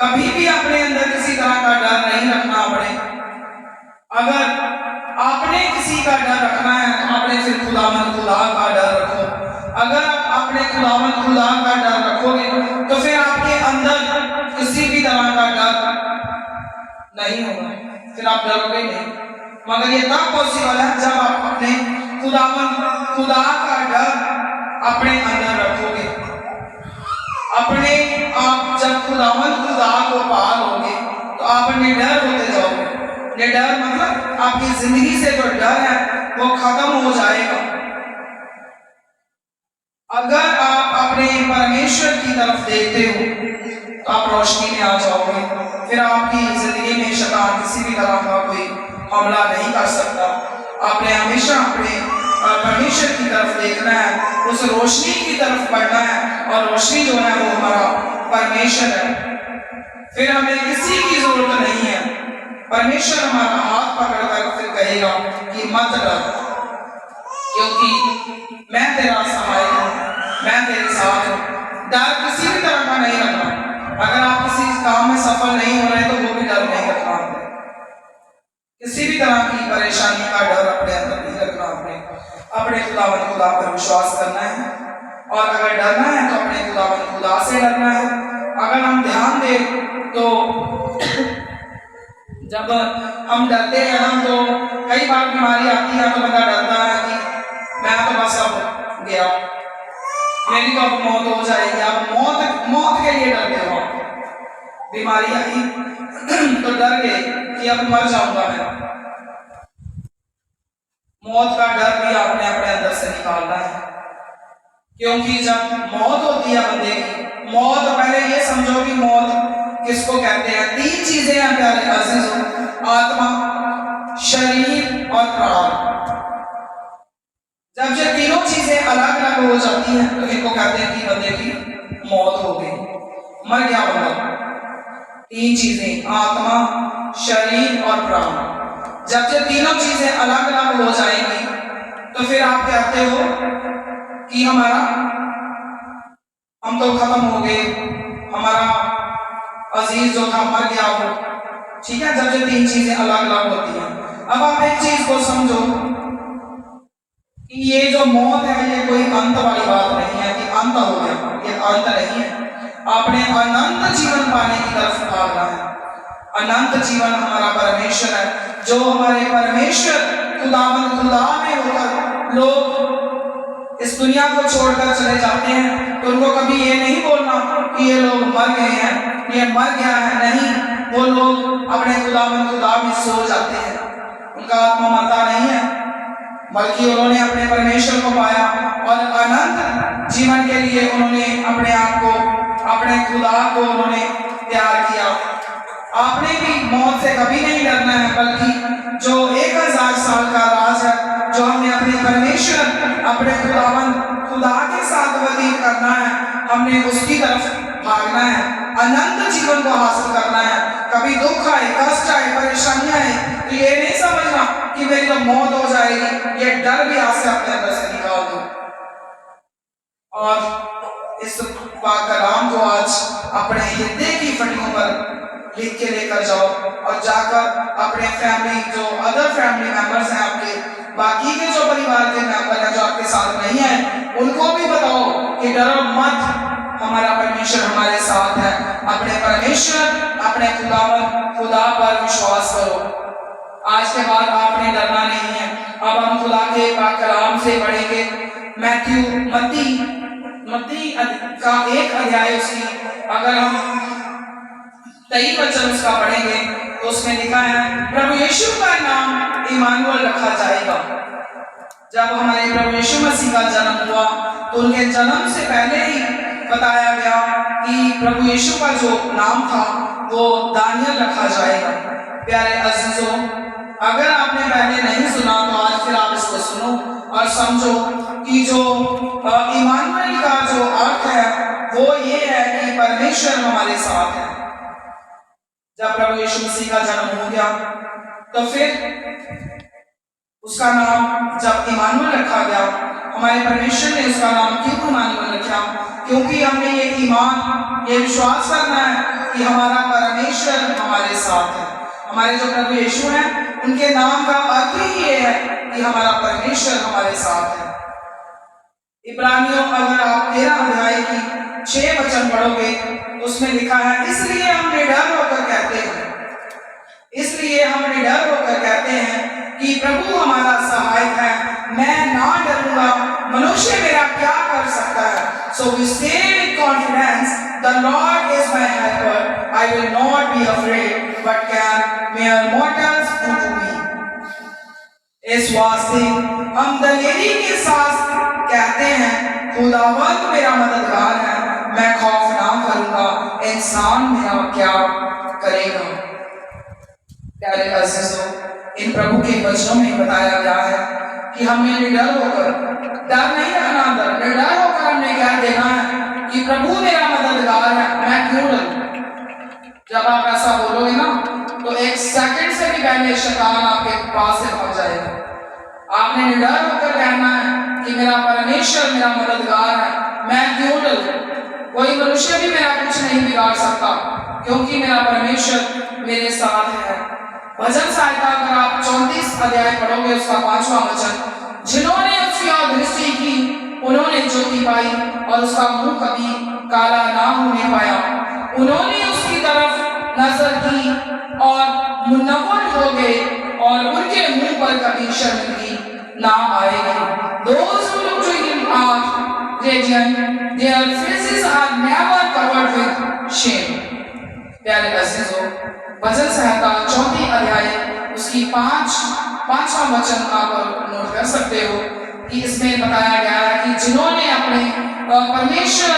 कभी भी अपने अंदर किसी तरह का डर नहीं रखना पड़े। अगर आपने किसी का डर रखना है तो आपने फिर खुदा का डर रखो। अगर आप अपने खुदा का डर रखोगे तो फिर आपके अंदर किसी भी तरह का डर नहीं होगा, फिर आप डरोगे नहीं। मगर ये तब पॉसिबल है जब आप अपने खुदा का डर अपने अंदर रखोगे। अपने आप जब खुदा को पार होगे तो आप निडर होते जाओगे। निडर मतलब आपकी जिंदगी से जो डर है वो खत्म हो जाएगा। अगर आप अपने परमेश्वर की तरफ देखते हो तो आप रोशनी में आ जाओगे। फिर आपकी जिंदगी में शैतान किसी भी तरह का कोई हमला नहीं कर सकता। आपने हमेशा अपने परमेश्वर की तरफ देखना है, उस रोशनी की तरफ बढ़ना है और रोशनी जो है वो हमारा परमेश्वर है। फिर हमें किसी की जरूरत नहीं है। परमेश्वर हमारा हाथ पकड़कर फिर कहेगा कि मत डर, क्योंकि मैं तेरा सहायक हूँ, मैं तेरे साथ हूँ। डर किसी भी तरह का नहीं रखना। अगर आप किसी काम में सफल नहीं हो रहे तो वो भी डर नहीं रखना। किसी भी तरह की परेशानी का डर अपने अंदर नहीं रखना। अपने खुदा पर विश्वास करना है और अगर डरना है तो अपने खुदा से डरना है। अगर हम ध्यान दें तो जब हम डरते हैं ना तो कई बार बीमारी आती है तो बंदा डरता है कि मैं तो बस अब गया, मेरी तो अब मौत हो जाएगी। आप मौत के लिए डरते हो। बीमारी आई तो डर गए कि अब मर जाऊंगा मैं। मौत का डर भी आपने अपने अंदर से निकालना है, क्योंकि जब मौत होती है बंदे की, मौत पहले ये समझो कि मौत किसको कहते हैं। तीन चीजें हैं प्यारे अजीजों, आत्मा, शरीर और प्राण। जब ये तीनों चीजें अलग अलग हो जाती हैं तो इनको कहते हैं कि बंदे की मौत हो गई, मर गया बंदा। तीन चीजें, आत्मा, शरीर और प्राण, जब ये तीनों चीजें अलग अलग हो जाएंगी तो फिर आप कहते हो कि हम तो खत्म हो गए, हमारा अजीज जो था मर गया हो। ठीक है, जब ये तीन चीजें अलग अलग होती हैं। अब आप एक चीज को समझो कि ये जो मौत है ये कोई अंत वाली बात नहीं है कि अंत हो गया, ये अंत नहीं है। आपने अनंत जीवन पाने की तरफ भागना है। अनंत जीवन हमारा परमेश्वर है, जो हमारे परमेश्वर खुदावंद खुदा में होकर लोग इस दुनिया को छोड़कर चले जाते हैं तो उनको कभी ये नहीं बोलना कि ये लोग मर गए हैं, ये मर गया है। नहीं, वो लोग अपने खुदावंद खुदा में सो जाते हैं, उनका आत्मा मरता नहीं है, बल्कि उन्होंने अपने परमेश्वर को पाया और अनंत जीवन के लिए उन्होंने अपने आप को, अपने खुदा को उन्होंने प्यार किया। आपने भी मौत से कभी नहीं डरना है, बल्कि जो 1000 साल का राज है, जो हमने अपने परमेश्वर, अपने खुदावंद खुदा के साथ व्यतीत करना है, हमने उसकी तरफ भागना है, अनंत जीवन को हासिल करना है। कभी दुख आए, कष्ट आए, परेशानियां आए तो ये नहीं समझना कि मेरी तो मौत हो जाएगी, ये डर भी आज से अपने अंदर से निकाल दो और इस पाक कलाम को आज अपने हृदय की फटियों पर लिख के लेकर जाओ और जाकर अपने फैमिली, जो अदर फैमिली मेंबर्स हैं, आपके बाकी के जो परिवार के मेंबर हैं जो आपके साथ नहीं है, उनको भी बताओ कि डरो मत, हमारा परमेश्वर हमारे साथ है। अपने परमेश्वर, अपने खुदा पर विश्वास करो। आज के बाद आपने डरना नहीं है। अब हम खुदा के पाक कलाम से पढ़ेंगे मत्ती का 1 अध्याय, उसकी अगर हम 23 वचन उसका पढ़ेंगे तो उसमें लिखा है, प्रभु यीशु का नाम इमानुएल रखा जाएगा। जब हमारे प्रभु यीशु मसीह का जन्म हुआ तो उनके जन्म से पहले ही बताया गया कि प्रभु यीशु का जो नाम था वो दानियल रखा जाएगा। प्यारे अजीजों, अगर आपने पहले नहीं सुना तो आज फिर आप इसको सुनो और समझो कि जो इमानुएल का जो अर्थ है वो ये है कि परमेश्वर हमारे साथ है। जब प्रभु यीशु मसीह का जन्म हो गया तो फिर उसका नाम जब इमानुएल रखा गया, हमारे परमेश्वर ने उसका नाम क्यों इमानुएल रखा? क्योंकि हमने ये ईमान, ये विश्वास करना है कि हमारा परमेश्वर हमारे साथ है। हमारे जो प्रभु यीशु हैं उनके नाम का अर्थ ही ये है कि हमारा परमेश्वर हमारे साथ है। इब्रानियों अगर आप 13 अध्याय की 6 वचन पढ़ोगे तो उसमें लिखा है, इसलिए हम निडर होकर कहते हैं कि प्रभु हमारा सहायक है, मैं ना डरूंगा, मनुष्य मेरा क्या कर सकता है। So we say with confidence, the Lord is my helper, I will not be afraid, but can mere mortals do to me? इस वास्ते हम दलेरी के साथ कहते हैं, खुदावंद मेरा मददगार है, मैं खौफ ना करूंगा, इंसान मेरा क्या करेगा। प्यारे अजीजों, इन प्रभु के वचनों में बताया गया है कि हमें निडर होकर, डर नहीं रखना, निडर होकर हमने क्या देना है कि प्रभु मेरा मददगार है, मैं क्यों डरूं। जब आप ऐसा बोलोगे ना तो 1 सेकंड से भी पहले शैतान आपके पास से भाग जाएगा। आपने निडर होकर कहना है कि मेरा परमेश्वर मेरा मददगार है, मैं क्यों डरूं, कोई मनुष्य भी मेरा कुछ नहीं बिगाड़ सकता, क्योंकि मेरा परमेश्वर मेरे साथ है। भजन संहिता अगर आप 34 अध्याय पढ़ोगे उसका 5वां वचन, जिन्होंने उसकी ओर दृष्टि की उन्होंने ज्योति पाई और उसका मुंह कभी काला ना होने पाया। उन्होंने उसकी तरफ नजर की और मुनव्वर हो गए और उनके मुंह पर कभी शर्मिंदगी ना आएगी। Those who look to him are radiant, their faces are never covered with shame। प्यारे अजीजों, भजन संहिता 34 अध्याय उसकी 5 5वां वचन आप नोट कर सकते हो कि इसमें बताया गया है कि जिन्होंने अपने परमेश्वर,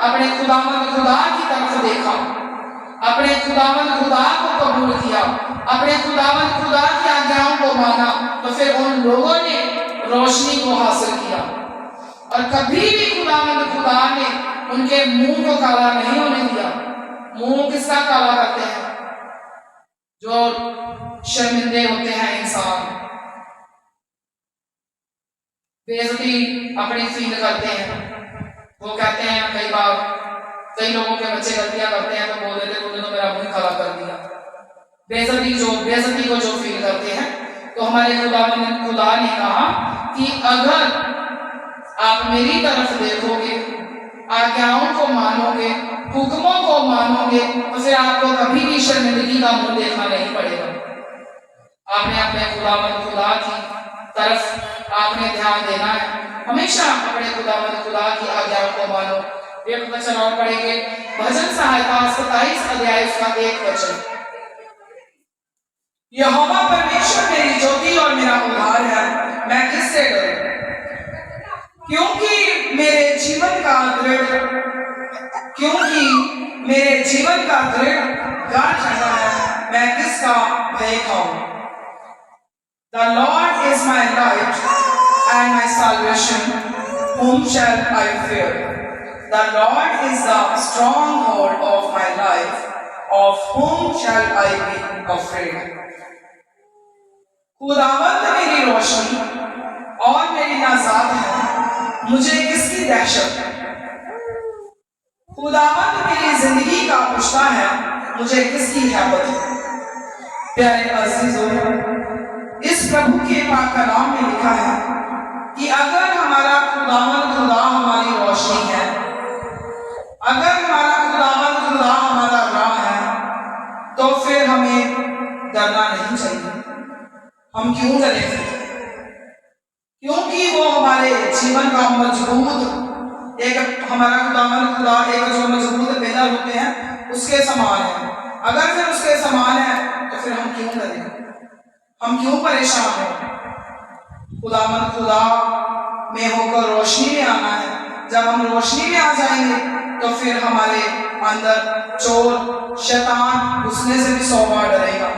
अपने खुदावंद खुदा की तरफ देखा, अपने खुदावंद खुदा को कबूल किया, अपने खुदावंद खुदा की आज्ञाओं को माना, तो फिर उन लोगों ने रोशनी को हासिल किया। और कभी भी खुदावंद खुदा ने उनके मुंह को काला नहीं होने दिया। मुंह किसका काला करते हैं? जो शर्मिंदे होते हैं इंसान, बेइज्जती अपनी फील करते हैं। वो कहते हैं कई बार, कई लोगों के बच्चे गलतियां करते हैं तो बोल देते तूने तो मेरा मुंह काला कर दिया। बेइज्जती को जो फील करते हैं, तो हमारे खुदा ने कहा कि अगर आप मेरी तरफ देखोगे, आज्ञाओं को मानोगे, हुक्मों को मानोगे, तो फिर आपको कभी भी शर्मिंदगी का मुंह देखना नहीं पड़ेगा। आपने अपने खुदा की तरफ आपने ध्यान देना है, हमेशा अपने खुदा की आज्ञाओं को मानो। एक वचन और पढ़ेंगे, भजन संहिता 27 अध्याय उसका 1 वचन। यहोवा परमेश्वर मेरी ज्योति और मेरा उद्धार है, मैं किससे डरूं? क्योंकि मेरे जीवन का दृढ़ गाढ़ ठहरा है, मैं किसका भय खाऊं? The Lord is my light and my salvation, whom shall I fear? The Lord is the stronghold of my life, of whom shall I be afraid? खुदावंद मेरी रोशनी और मेरी नाजात है, मुझे किसकी दहशत है? खुदावंद मेरी जिंदगी का पुश्ता है, मुझे किसकी हैबत है? प्यारे अजीजों, इस प्रभु के पाक कलाम में लिखा है कि अगर हमारा खुदावंद खुदा हमारी रोशनी है, अगर हमारा खुदावंद खुदा हमारा राह है, तो फिर हमें डरना नहीं चाहिए। हम क्यों डरें? क्योंकि वो हमारे जीवन का मजबूत, एक हमारा खुदावंद खुदा एक जो मजबूत पिलर होते हैं उसके समान है। अगर फिर उसके समान है तो फिर हम क्यों डरें? हम क्यों परेशान हो? खुदावंद खुदा में होकर रोशनी में आना है। जब हम रोशनी में आ जाएंगे तो फिर हमारे अंदर चोर शैतान घुसने से भी 100 बार डरेगा।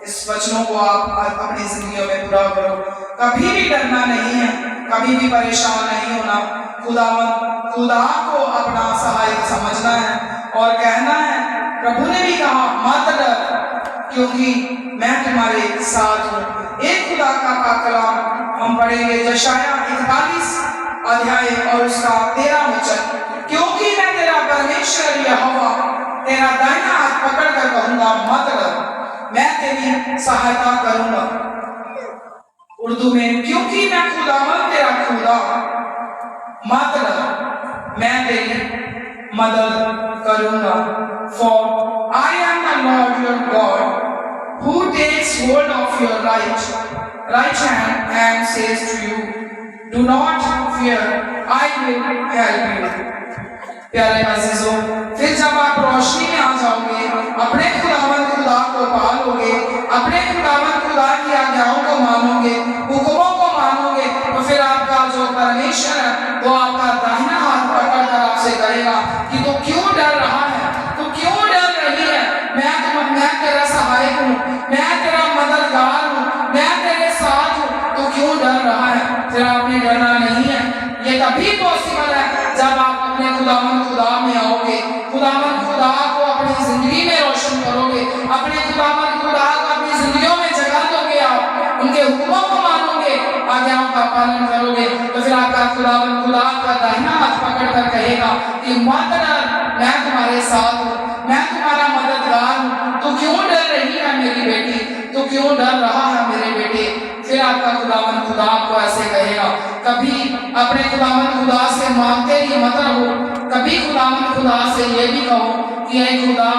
इस वचनों को आप अपनी जिंदगी में पूरा करो। कभी भी डरना नहीं है, कभी भी परेशान नहीं होना। खुदावंद खुदा को अपना सहायक समझना है और कहना है, प्रभु ने भी कहा मत डर, क्योंकि मैं तुम्हारे साथ हूँ। एक खुदा का पाक कलाम हम पढ़ेंगे, यशायाह 41 अध्याय और उसका 13 वचन। क्योंकि मैं तेरा परमेश्वर यहोवा तेरा दाहिना हाथ पकड़ कर कहूंगा मत डर, मैं तेरी सहायता करूंगा। उर्दू में, क्योंकि मैं खुदावंद तेरा खुदा, मत डर, मैं तेरी मदद करूंगा। For I am the Lord your God, who takes hold of your right hand and says to you, do not fear, I will help you। प्यारे अजीजों, फिर जब आप रोशनी में आ जाओगे, अपने खुदावंद खुदा को पालोगे, अपने खुदावंद खुदा की आज्ञाओं को मानोगे, हुक्मों को मानोगे, तो फिर आपका जो परमेश्वर है वो आपका दाहिना हाथ पकड़ कर आपसे कहेगा कि तू क्यों डर रहा है, तू क्यों डर रही है? मैं तेरा सहायक हूँ, मैं तेरा मददगार हूँ, मैं तेरे साथ हूँ, तू क्यों डर रहा है? फिर आपने डरना नहीं है। ये तभी पॉसिबल है जब आप अपने खुदावंद खुदा में आओगे, खुदावंद खुदा को अपनी जिंदगी में रोशन करोगे, अपने खुदावंद खुदा को अपनी जिंदगियों में जगह दोगे, आप उनके हुक्मों को मानोगे, आज्ञाओं का पालन करोगे, तो फिर आपका खुदावंद खुदा का दाहिना हाथ पकड़ कर कहेगा कि मत डर, मैं तुम्हारे साथ हूँ, मैं तुम्हारा मददगार हूँ, तू क्यों डर रही है मेरी बेटी, तू क्यों डर रहा है मेरे बेटे? फिर आपका खुदावंद खुदा आपको ऐसे कहेगा। कभी अपने खुदावंद खुदा से मांगते ही मत रहो, कभी खुदावंद खुदा से ये भी कहो कि ऐ खुदा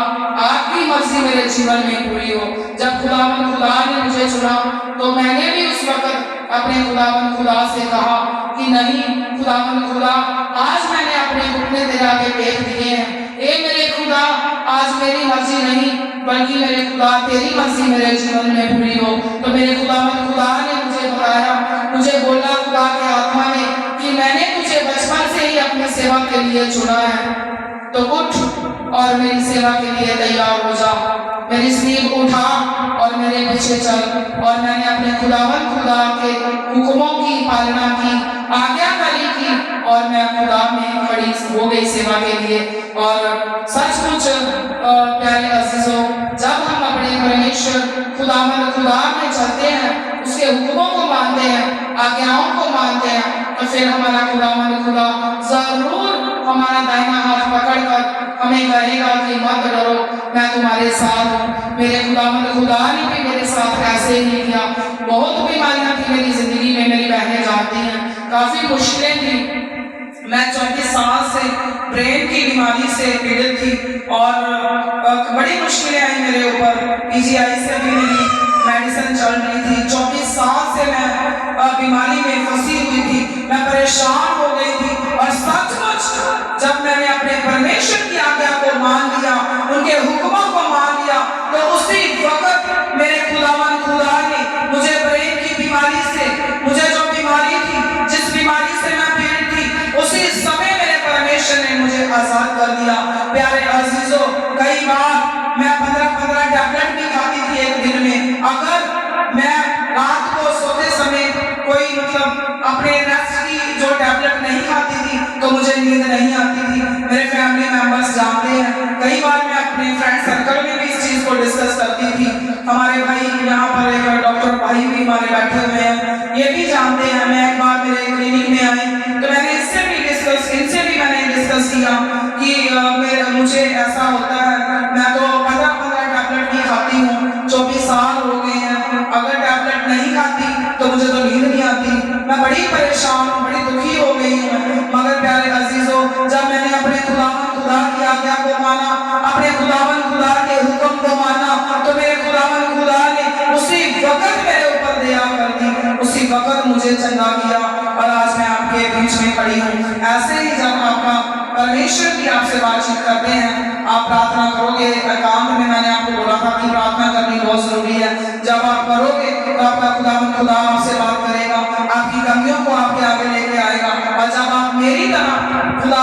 आपकी मर्जी मेरे जीवन में पूरी हो। जब खुदावंद खुदा ने मुझे चुना तो मैंने भी उस वक्त अपने खुदावंद खुदा से कहा कि नहीं खुदावंद खुदा, आज मैंने अपने घुटने तेरे आगे टेक दिए हैं। ए मेरे खुदा, आज मेरी मर्जी नहीं बल्कि मेरे खुदा तेरी मर्जी मेरे जीवन में पूरी हो। तो मेरे खुदा ने मुझे बताया, मुझे बोला खुदा के आत्मा ने कि मैंने तुझे बचपन से ही अपनी सेवा के लिए चुना है, तो उठ और मेरी सेवा के लिए तैयार हो जा। मेरी स्लीव उठा और मेरे पीछे चल। और मैंने अपने खुदा के हुक्मों की पालना की, आज्ञाकारी की, और मैं खुदा में खड़ी हो गई सेवा के लिए। और सचमुच प्यारे अजीजों, जब हम अपने परमेश्वर खुदा में चलते हैं, उसके हुक्मों को मानते हैं, आज्ञाओं को मानते हैं, तो फिर हमारा खुदा जरूर हमारा दाहिना हाथ पकड़कर हमें कहेगा कि मत डरो, मैं तुम्हारे साथ हूँ। मेरे खुदा ने भी मेरे साथ ऐसे ही किया। बहुत बीमारियां थी मेरी जिंदगी में, मेरी बहनें जानती हैं, काफी मुश्किलें थी। मैं 34 साल से ब्रेन की बीमारी से पीड़ित थी और बड़ी मुश्किलें आई मेरे ऊपर। पीजीआई से भी मेरी मेडिसिन चल रही थी। 24 साल से मैं बीमारी में फंसी हुई थी, मैं परेशान हो गई थी। और सचमुच जब मैंने अपने परमेश्वर की आज्ञा को मान लिया, उनके हुक्मों को मान लिया, तो उसी वक्त मेरे खुदा ने मुझे ब्रेन की बीमारी से, मुझे जो बीमारी थी, जिस बीमारी से मैं पीड़ित थी, उसी समय मेरे परमेश्वर ने मुझे आजाद कर दिया। प्यारे अजीजों, कई बार मैं 15 टैबलेट भी खाती थी एक दिन में। अगर मैं रात को सोते समय कोई अपने रेस्ट की जो टैबलेट नहीं खाती थी, तो मुझे नींद नहीं आती थी। मेरे फैमिली मेंबर्स जानते हैं, कई बार मैं अपने फ्रेंड सर्कल में भी इस चीज को डिस्कस करती थी। हमारे भाई यहाँ पर एक डॉक्टर भाई भी हमारे बैठे हुए हैं, ये भी जानते हैं। मैं एक बार मेरे क्लिनिक में आई तो मैंने इनसे भी डिस्कस किया कि मुझे ऐसा होता है, मैं तो 15 टैबलेट भी खाती हूँ, 24 साल हो गए हैं, अगर टैबलेट नहीं खाती तो मुझे तो नींद नहीं आती, मैं बड़ी परेशान हूँ, बड़ी दुखी हो गई हूँ। मगर प्यारे अजीजों, जब मैंने अपने खुदा की आज्ञा को माना, अपने खुदा के हुक्म को माना, तो मेरे खुदा ने उसी वक्त मेरे ऊपर दया कर दी, उसी वक्त मुझे चंगा किया और आज मैं आपके बीच में खड़ी हूँ। ऐसे ही जब आपका परमेश्वर की आपसे बातचीत करते हैं, आप प्रार्थना करोगे एकांत में। मैंने आपको बोला था कि प्रार्थना करनी बहुत जरूरी है। जब आप करोगे तो आपका खुदा आपसे बात करेगा, आपकी कमियों को आपके आगे लेके आएगा। और जब आप मेरी तरह खुदा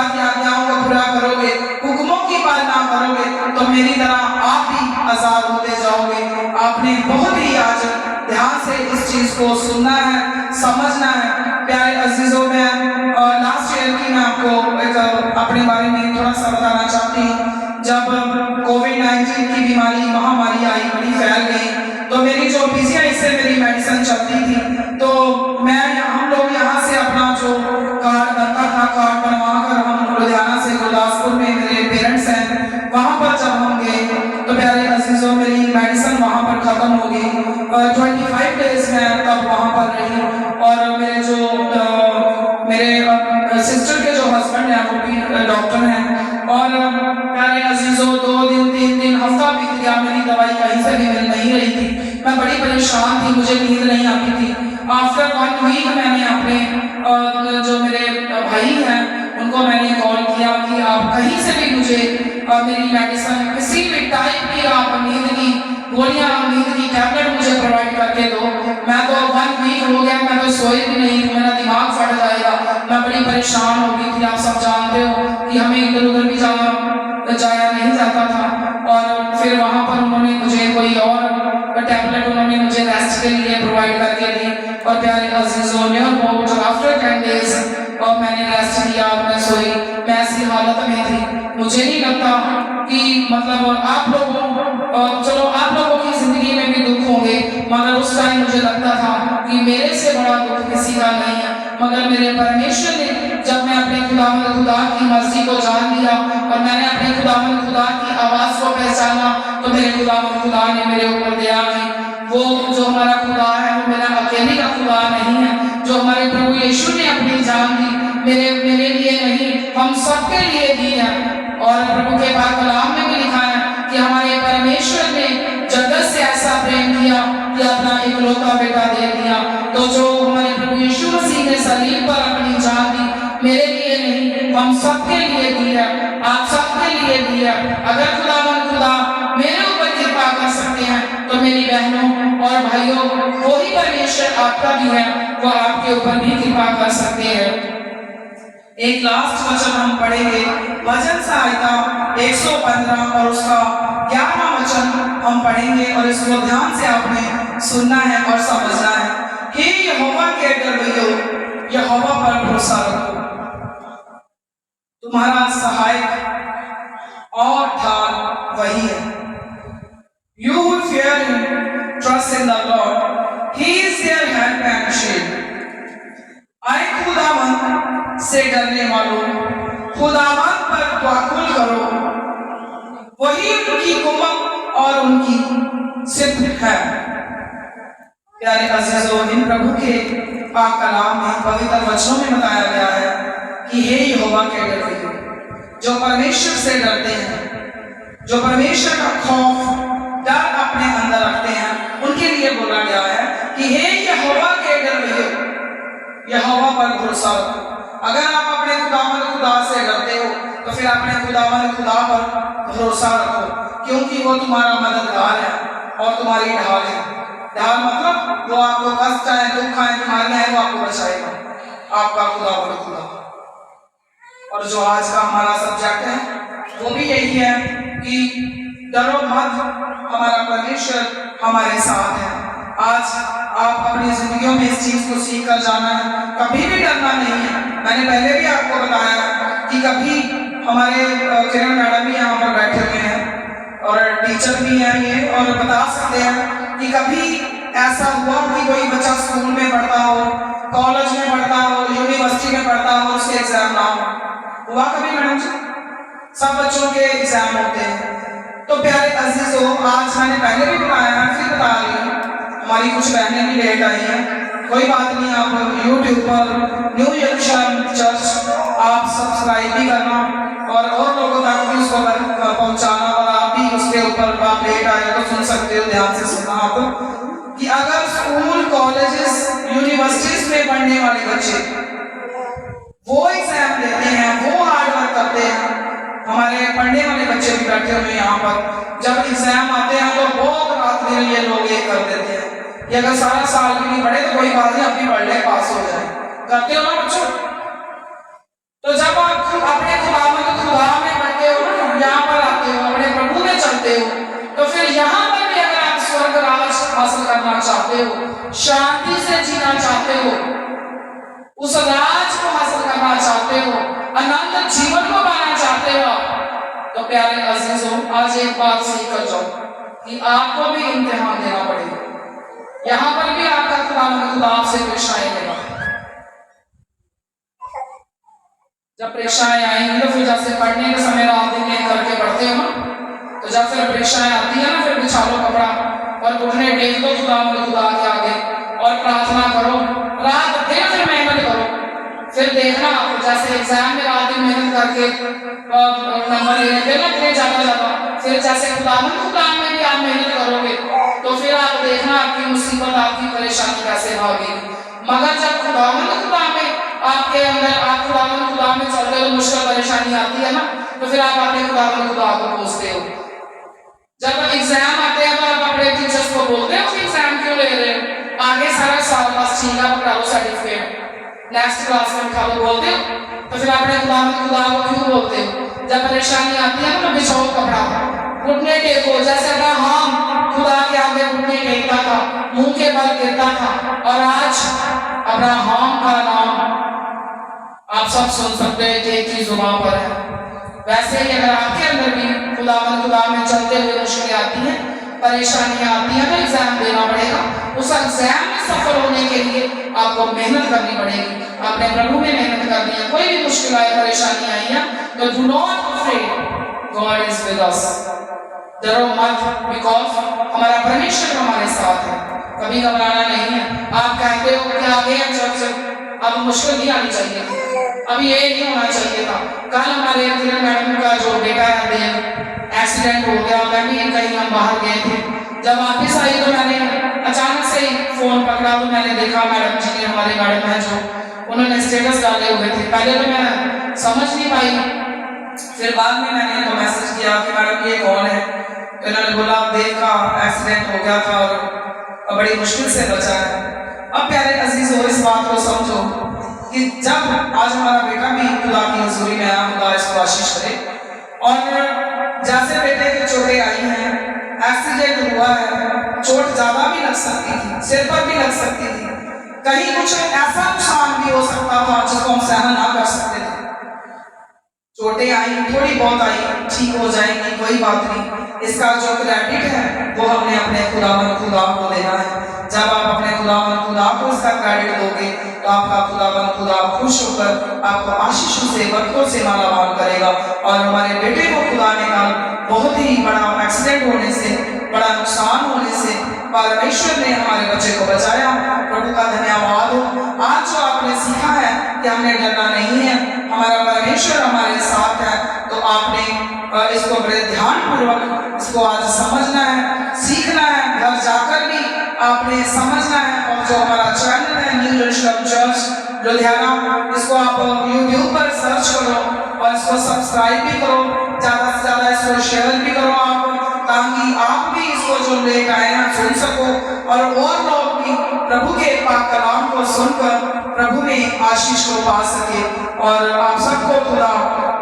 की आज्ञाओं को पूरा करोगे, हुक्मों की पालना करोगे, तो मेरी तरह आप भी आजाद होते जाओगे। आपने बहुत ही आज ध्यान से इस चीज को सुनना है, समझना है। प्यारे अजीजों, मैं लास्ट ईयर की मैं आपको एक अपने बारे में थोड़ा सा बताना चाहती हूँ। जब कोविड-19 की बीमारी महामारी आई, बड़ी फैल गई, तो मेरी जो पीजीआई से मेरी मेडिसिन चलती थी, तो हम लोग यहाँ से अपना जो कार्ड बनता था, कार्ड बनवा कर हम लुधियाना से गुरदासपुर में मेरे पेरेंट्स हैं, वहाँ पर जब हम गए तो प्यारे अजीजों, मेरी मेडिसिन वहाँ पर खत्म हो गई। 25 डेज में तब वहाँ पर रही। और मेरे सिस्टर के जो हस्बैंड हैं वो भी डॉक्टर हैं। और प्यारे अजीजों, 2 दिन 3 दिन हफ्ता बीत गया, मेरी दवाई कहीं से भी मिल नहीं रही थी। मैं बड़ी परेशान थी, मुझे नींद नहीं आती थी। आफ्टर 1 वीक मैंने अपने जो मेरे भाई हैं उनको मैंने कॉल किया कि आप कहीं से भी मुझे मेरी मेडिसिन, किसी भी टाइप की आप नींद की गोलियां, नींद की टैबलेट मुझे प्रोवाइड करके दो। मैं तो 1 वीक हो गया, मैं तो सोई भी नहीं, मेरा दिमाग फट जाएगा। मैं बड़ी परेशान हो गई थी। आप सब जानते हो कि हमें इधर उधर भी जाया नहीं जाता था। और फिर वहाँ पर उन्होंने मुझे कोई और टैबलेट उन्होंने मुझे रेस्ट के लिए प्रोवाइड करके दी। और प्यारे अजीजों ने आफ्टर 10 डेज और मैंने रेस्ट किया, मैं सोई, मैं ऐसी हालत में थी। मुझे नहीं लगता कि आप लोगों की जिंदगी में भी दुख होंगे, मगर उस टाइम मुझे लगता था कि मेरे से बड़ा दुख किसी का नहीं है। मगर मेरे परमेश्वर ने, जब मैं अपने खुदा की मर्जी को जान लिया और मैंने अपने खुदा की आवाज को पहचाना, तो मेरे खुदा ने मेरे ऊपर दया की। वो जो हमारा खुदा है वो मेरा अकेले का खुदा नहीं है। जो हमारे प्रभु यीशु ने अपनी जान दी, मेरे लिए नहीं, हम सबके लिए दी है। और प्रभु के पाक कलाम में भी लिखा है कि हमारे परमेश्वर ने जगत से ऐसा प्रेम किया कि अपना इकलौता बेटा दे दिया। तो जो हमारे प्रभु यीशु मसीह ने सलीब पर अपनी जान दी, मेरे लिए नहीं, हम सबके लिए दी है, आप सबके लिए दी है। अगर खुदा मेरे मेरी बहनों और भाइयों, वही परमेश्वर आपका भी है, वो आपके ऊपर भी कृपा कर सकते हैं। एक लास्ट वचन हम पढ़ेंगे, वचन संहिता 115 और उसका 11वां वचन हम पढ़ेंगे और इसको ध्यान से आपने सुनना है और समझना है। हे यहोवा के डरवैयो, यहोवा पर भरोसा रखो, तुम्हारा सहायक और ढाल वही है। You who fear him, trust in the Lord, he is their help and shield. आए खुदावन से डरने वालों, खुदावन पर तवक्कुल करो, वही उनकी कुवत और उनकी सिद्ध है। प्यारे अज़ीज़ों, इन प्रभु के पाक कलाम में पवित्र वचनों में बताया गया है कि हे यहोवा के डरवैयो, जो परमेश्वर से डरते हैं, जो परमेश्वर का खौफ डर अपने अंदर रखते हैं, उनके लिए बोला गया है कि हे यहोवा के डरवैयो, यहोवा पर भरोसा रखो। अगर आप अपने खुदा से डरते हो तो फिर अपने खुदा पर भरोसा रखो, क्योंकि वो तुम्हारा मददगार है और तुम्हारी ढाल है। ढाल मतलब वो आपको कष्ट है, दुख है, बीमारियां है, वो आपको बचाएगा, आपका खुदा। और जो आज का हमारा सब्जेक्ट है वो भी यही है कि डरो मत, हमारा परमेश्वर हमारे साथ है। आज आप अपनी जिंदगियों में इस चीज को सीख कर जाना है, कभी भी डरना नहीं है। मैंने पहले भी आपको बताया कि कभी हमारे किरण मैडम भी यहाँ पर बैठे हुए हैं और टीचर भी हैं ये, और बता सकते हैं कि कभी ऐसा हुआ कि कोई बच्चा स्कूल में पढ़ता हो, कॉलेज में पढ़ता हो, यूनिवर्सिटी में पढ़ता हो, उसके एग्जाम ना हुआ कभी मैडम जी? सब बच्चों के एग्जाम होते हैं। तो प्यारे अजीजों, आज मैंने पहले भी बताया है, फिर बता रही हूँ, हमारी कुछ बहनें भी लेट आई हैं, कोई बात नहीं, आप यूट्यूब पर न्यू यरूशलेम चर्च आप सब्सक्राइब भी करना और लोगों तक भी उसको पहुंचाना, और आप भी उसके ऊपर आप लेट आए तो सुन सकते हो, ध्यान से सुनना आप कि अगर स्कूल, कॉलेजेस, यूनिवर्सिटीज में पढ़ने वाले बच्चे वो एग्जाम देते हैं, वो हार्ड वर्क करते हैं, हमारे पढ़ने वाले बच्चे भी बैठे हुए यहाँ पर, जब एग्जाम आते हैं तो बहुत रात में ये लोग ये कर देते हैं कि अगर सारा साल भी नहीं पढ़े तो कोई बात नहीं, अभी पढ़ ले, पास हो जाए। करते हो ना बच्चों? तो जब आप अपने खुदा में पढ़ते हो ना, यहाँ पर आते हो, अपने प्रभु में चलते हो, तो फिर यहाँ पर भी अगर आप स्वर्ग राज हासिल करना चाहते हो, शांति से जीना चाहते हो, उस राज को हासिल करना चाहते हो, अनंत जीवन को पाना चाहते हो, तो प्यारे अजीजों, आज एक बात सीख कर जाओ कि आपको भी इम्तिहान देना पड़ेगा। यहाँ पर भी आपका खुदा आपसे परीक्षाएं लेगा। जब परीक्षाएं आएंगी तो फिर जैसे पढ़ने के समय रात दिन एक करके पढ़ते हो ना, तो जब फिर परीक्षाएं आती है ना, फिर बिछा लो कपड़ा और घुटने टेक दो खुदा के आगे और प्रार्थना करो, रात दिन फिर मेहनत करो। फिर देखना आप जैसे एग्जाम में रात दिन मेहनत करके नंबर ले लेते ना इतने ज्यादा, फिर जैसे खुदा में भी आप मेहनत करोगे तो फिर आप देखना आपकी मुसीबत, आपकी परेशानी कैसे भागेगी। मगर जब खुदा में आपके अंदर आप खुदा में चलते हो, मुश्किल परेशानी आती है ना, तो फिर आप अपने खुदा को पूछते हो। जब एग्जाम आते हैं तो आप अपने टीचर्स को बोलते हो कि एग्जाम क्यों ले रहे हो, आगे सारा साल बस ठीक है, पकड़ा लो सर्टिफिकेट, नेक्स्ट क्लास में उठा लो, बोलते हो। तो फिर अपने खुदा को क्यों बोलते हो? जब परेशानी आती है ना, बिछाओ कपड़ा, घुटने टेको, जैसे अब्राहम खुदा के आगे घुटने टेकता था, मुंह के बल गिरता था, और आज अब्राहम का नाम आप सब सुन सकते हैं कि एक ही जुबान पर है। वैसे ही अगर आपके अंदर भी खुदा में चलते हुए मुश्किलें आती हैं, परेशानियां आती हैं, तो एग्जाम देना पड़ेगा। उस एग्जाम में सफल होने के लिए आपको मेहनत करनी पड़ेगी, अपने प्रभु में मेहनत करनी है। कोई भी मुश्किल आए, परेशानी आई है तो do not afraid, God is with us. डरो मत, बिकॉज हमारा परमेश्वर हमारे साथ है, कभी घबराना नहीं है। आप कहते हो कि आगे चर्च अब मुश्किल नहीं आनी चाहिए थी, अभी ये नहीं होना चाहिए था। कल हमारे किरण मैडम का जो बेटा है, एक्सीडेंट हो गया, मैं भी कहीं हम बाहर गए थे, जब वापिस आई तो मैंने अचानक से ही फोन पकड़ा, तो मैंने देखा मैडम जी ने, हमारे मैडम है जो, उन्होंने स्टेटस डाले हुए थे। पहले तो मैं समझ नहीं पाई, फिर बाद में मैंने तो मैसेज किया कि मैडम ये कौन है, तो इन्होंने बोला देव का एक्सीडेंट हो गया था और बड़ी मुश्किल से बचा है। अब प्यारे अजीजों, इस बात को समझो कि जब आज हमारा बेटा भी खुदा की हजूरी में आया, खुदा इसको आशीष करे, और जैसे बेटे की चोटें आई हैं, एक्सीडेंट हुआ है, चोट ज्यादा भी लग सकती थी, सिर पर भी लग सकती थी, कहीं कुछ ऐसा नुकसान भी हो सकता था जिसको हम सहन ना कर सकते थे। चोटें आई, थोड़ी बहुत आई, ठीक हो जाएंगी, कोई बात नहीं। इसका जो क्रेडिट है वो हमने अपने खुदा को देना है। जब आप अपने खुदा को इसका क्रेडिट दोगे तो आपका खुदा खुश होकर आपको आशीषों से, बरकतों से मालामाल करेगा। और हमारे बेटे को खुदा ने कल बहुत ही बड़ा एक्सीडेंट होने से, बड़ा नुकसान होने से परमेश्वर ने हमारे बच्चे को बचाया। प्रभु का धन्यवाद हो। आज जो आपने सीखा है कि हमने डरना नहीं है, हमारा परमेश्वर हमारे साथ है, तो आपने इसको बड़े ध्यान पूर्वक इसको आज समझना है, सीखना है, घर जाकर भी आपने समझना है। और जो हमारा चैनल है न्यू जेरूसलम चर्च लुधियाना, इसको आप यूट्यूब पर सर्च करो और इसको सब्सक्राइब भी करो, ज्यादा से ज्यादा इसको शेयर भी करो आप, ताकि आप भी इसको जो लेकर आए हैं सुन सको और लोग भी प्रभु के पाक कलाम को सुनकर प्रभु में आशीष को पा सके। और आप सबको खुदा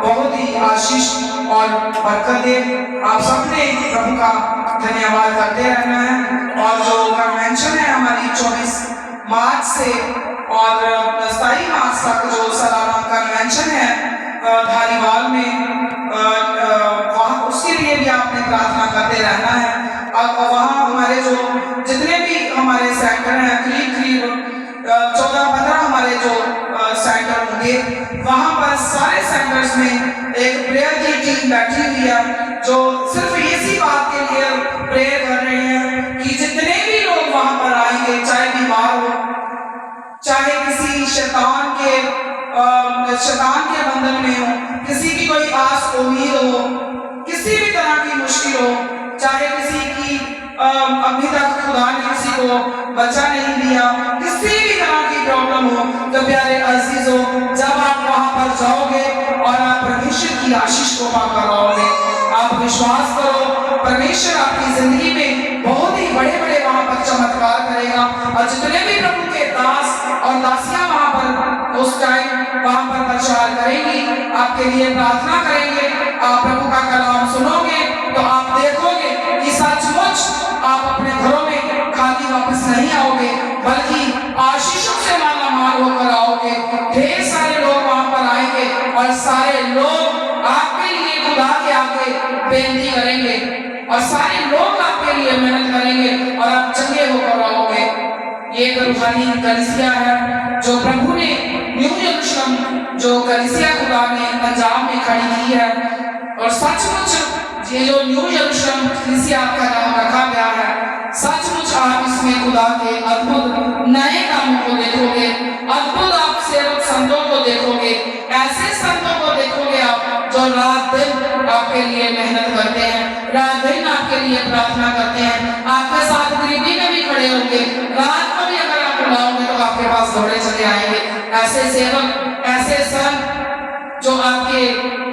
बहुत ही आशीष और बरकत दे। आप सबने प्रभु का धन्यवाद करते रहना है। और जो कन्वेंशन है हमारी 24 मार्च से और 27 मार्च तक जो सालाना कन्वेंशन है धारीवाल में, वहाँ उसके लिए भी आपने प्रार्थना करते रहना है। अब वहाँ हमारे जो जितने भी हमारे सेंटर हैं, करीब 14-15 हमारे जो सेंटर होंगे, वहाँ पर सारे सेंटर्स में एक प्रेयर की टीम बैठी हुई है जो सिर्फ इसी बात के लिए प्रेयर कर रहे हैं कि जितने भी लोग वहाँ पर आएंगे, चाहे बीमार हो, चाहे किसी शैतान के बंधन में हो, किसी की कोई आस उम्मीद हो, किसी भी तरह की मुश्किल हो, चाहे किसी की अभी तक खुदा ने किसी को बचा नहीं दिया, किसी भी तरह की प्रॉब्लम हो, तो प्यारे अजीजों, जब आप वहां पर जाओगे और आप परमेश्वर की आशीष को पाकर आओगे, आप विश्वास करो परमेश्वर आपकी जिंदगी में बहुत ही बड़े बड़े वहां पर चमत्कार करेगा। और जितने भी प्रभु के दास और दासियां वहां पर उस टाइम वहां पर प्रचार करेंगी, आपके लिए प्रार्थना करेंगे, आप प्रभु का कलाम सुनोगे, तो आप देखोगे कि सचमुच आप अपने घरों में खाली वापस नहीं आओगे, बल्कि आशीषों से मालामाल होकर आओगे। ढेर सारे लोग वहां पर आएंगे और सारे लोग आपके लिए खुदा के आगे बेनती करेंगे और सारे लोग आपके लिए मेहनत करेंगे और आप चंगे होकर आओगे। ये रूहानी कलीसिया है जो प्रभु ने न्यू जेरूसलम, जो कलीसिया खुदा ने पंजाब में खड़ी की है। और सचमुच ये जो न्यू जेरूसलम कलीसिया का नाम रखा गया है, सचमुच आप इसमें खुदा के अद्भुत नए कामों को देखोगे, अद्भुत आप सेवक संतों को देखोगे, ऐसे संतों को देखोगे आप जो रात दिन आपके लिए मेहनत करते हैं, रात दिन आपके लिए प्रार्थना करते हैं, आपके साथ गरीबी में भी खड़े होंगे, रात को भी अगर आप बुलाओगे तो आपके पास दौड़े चले आएंगे। ऐसे सेवक, ऐसे संत जो आपके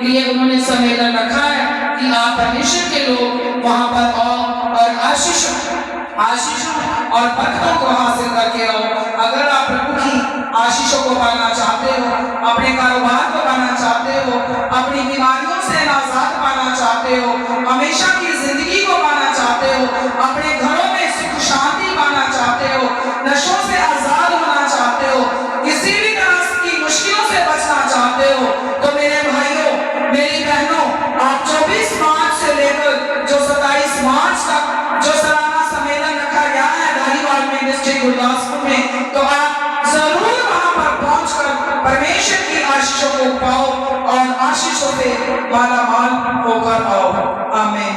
लिए उन्होंने सम्मेलन रखा है कि आप परमेश्वर के लोग वहां पर आओ और आशीष और बरकतों को हासिल करके आओ। अगर आप प्रभु की आशीषों को पाना चाहते हो, अपने कारोबार को पाना चाहते हो, अपनी बीमारियों से आजाद पाना चाहते हो, हमेशा की जिंदगी को पाना चाहते हो, अपने घरों में सुख शांति पाना चाहते हो, नशों से आजाद होना चाहते हो, किसी भी तरह की मुश्किलों से बचना चाहते हो, तो मेरे भाइयों, मेरी बहनों, आप 24 मार्च से लेकर जो 27 मार्च तक जो सालाना सम्मेलन रखा गया है धारीवाल में, डिस्ट्रिक्ट गुरदासपुर में, तो आप जरूर वहां पर पहुंचकर परमेश्वर की आशीषों को पाओ और आशीषों से मालामाल होकर आओ। आमीन।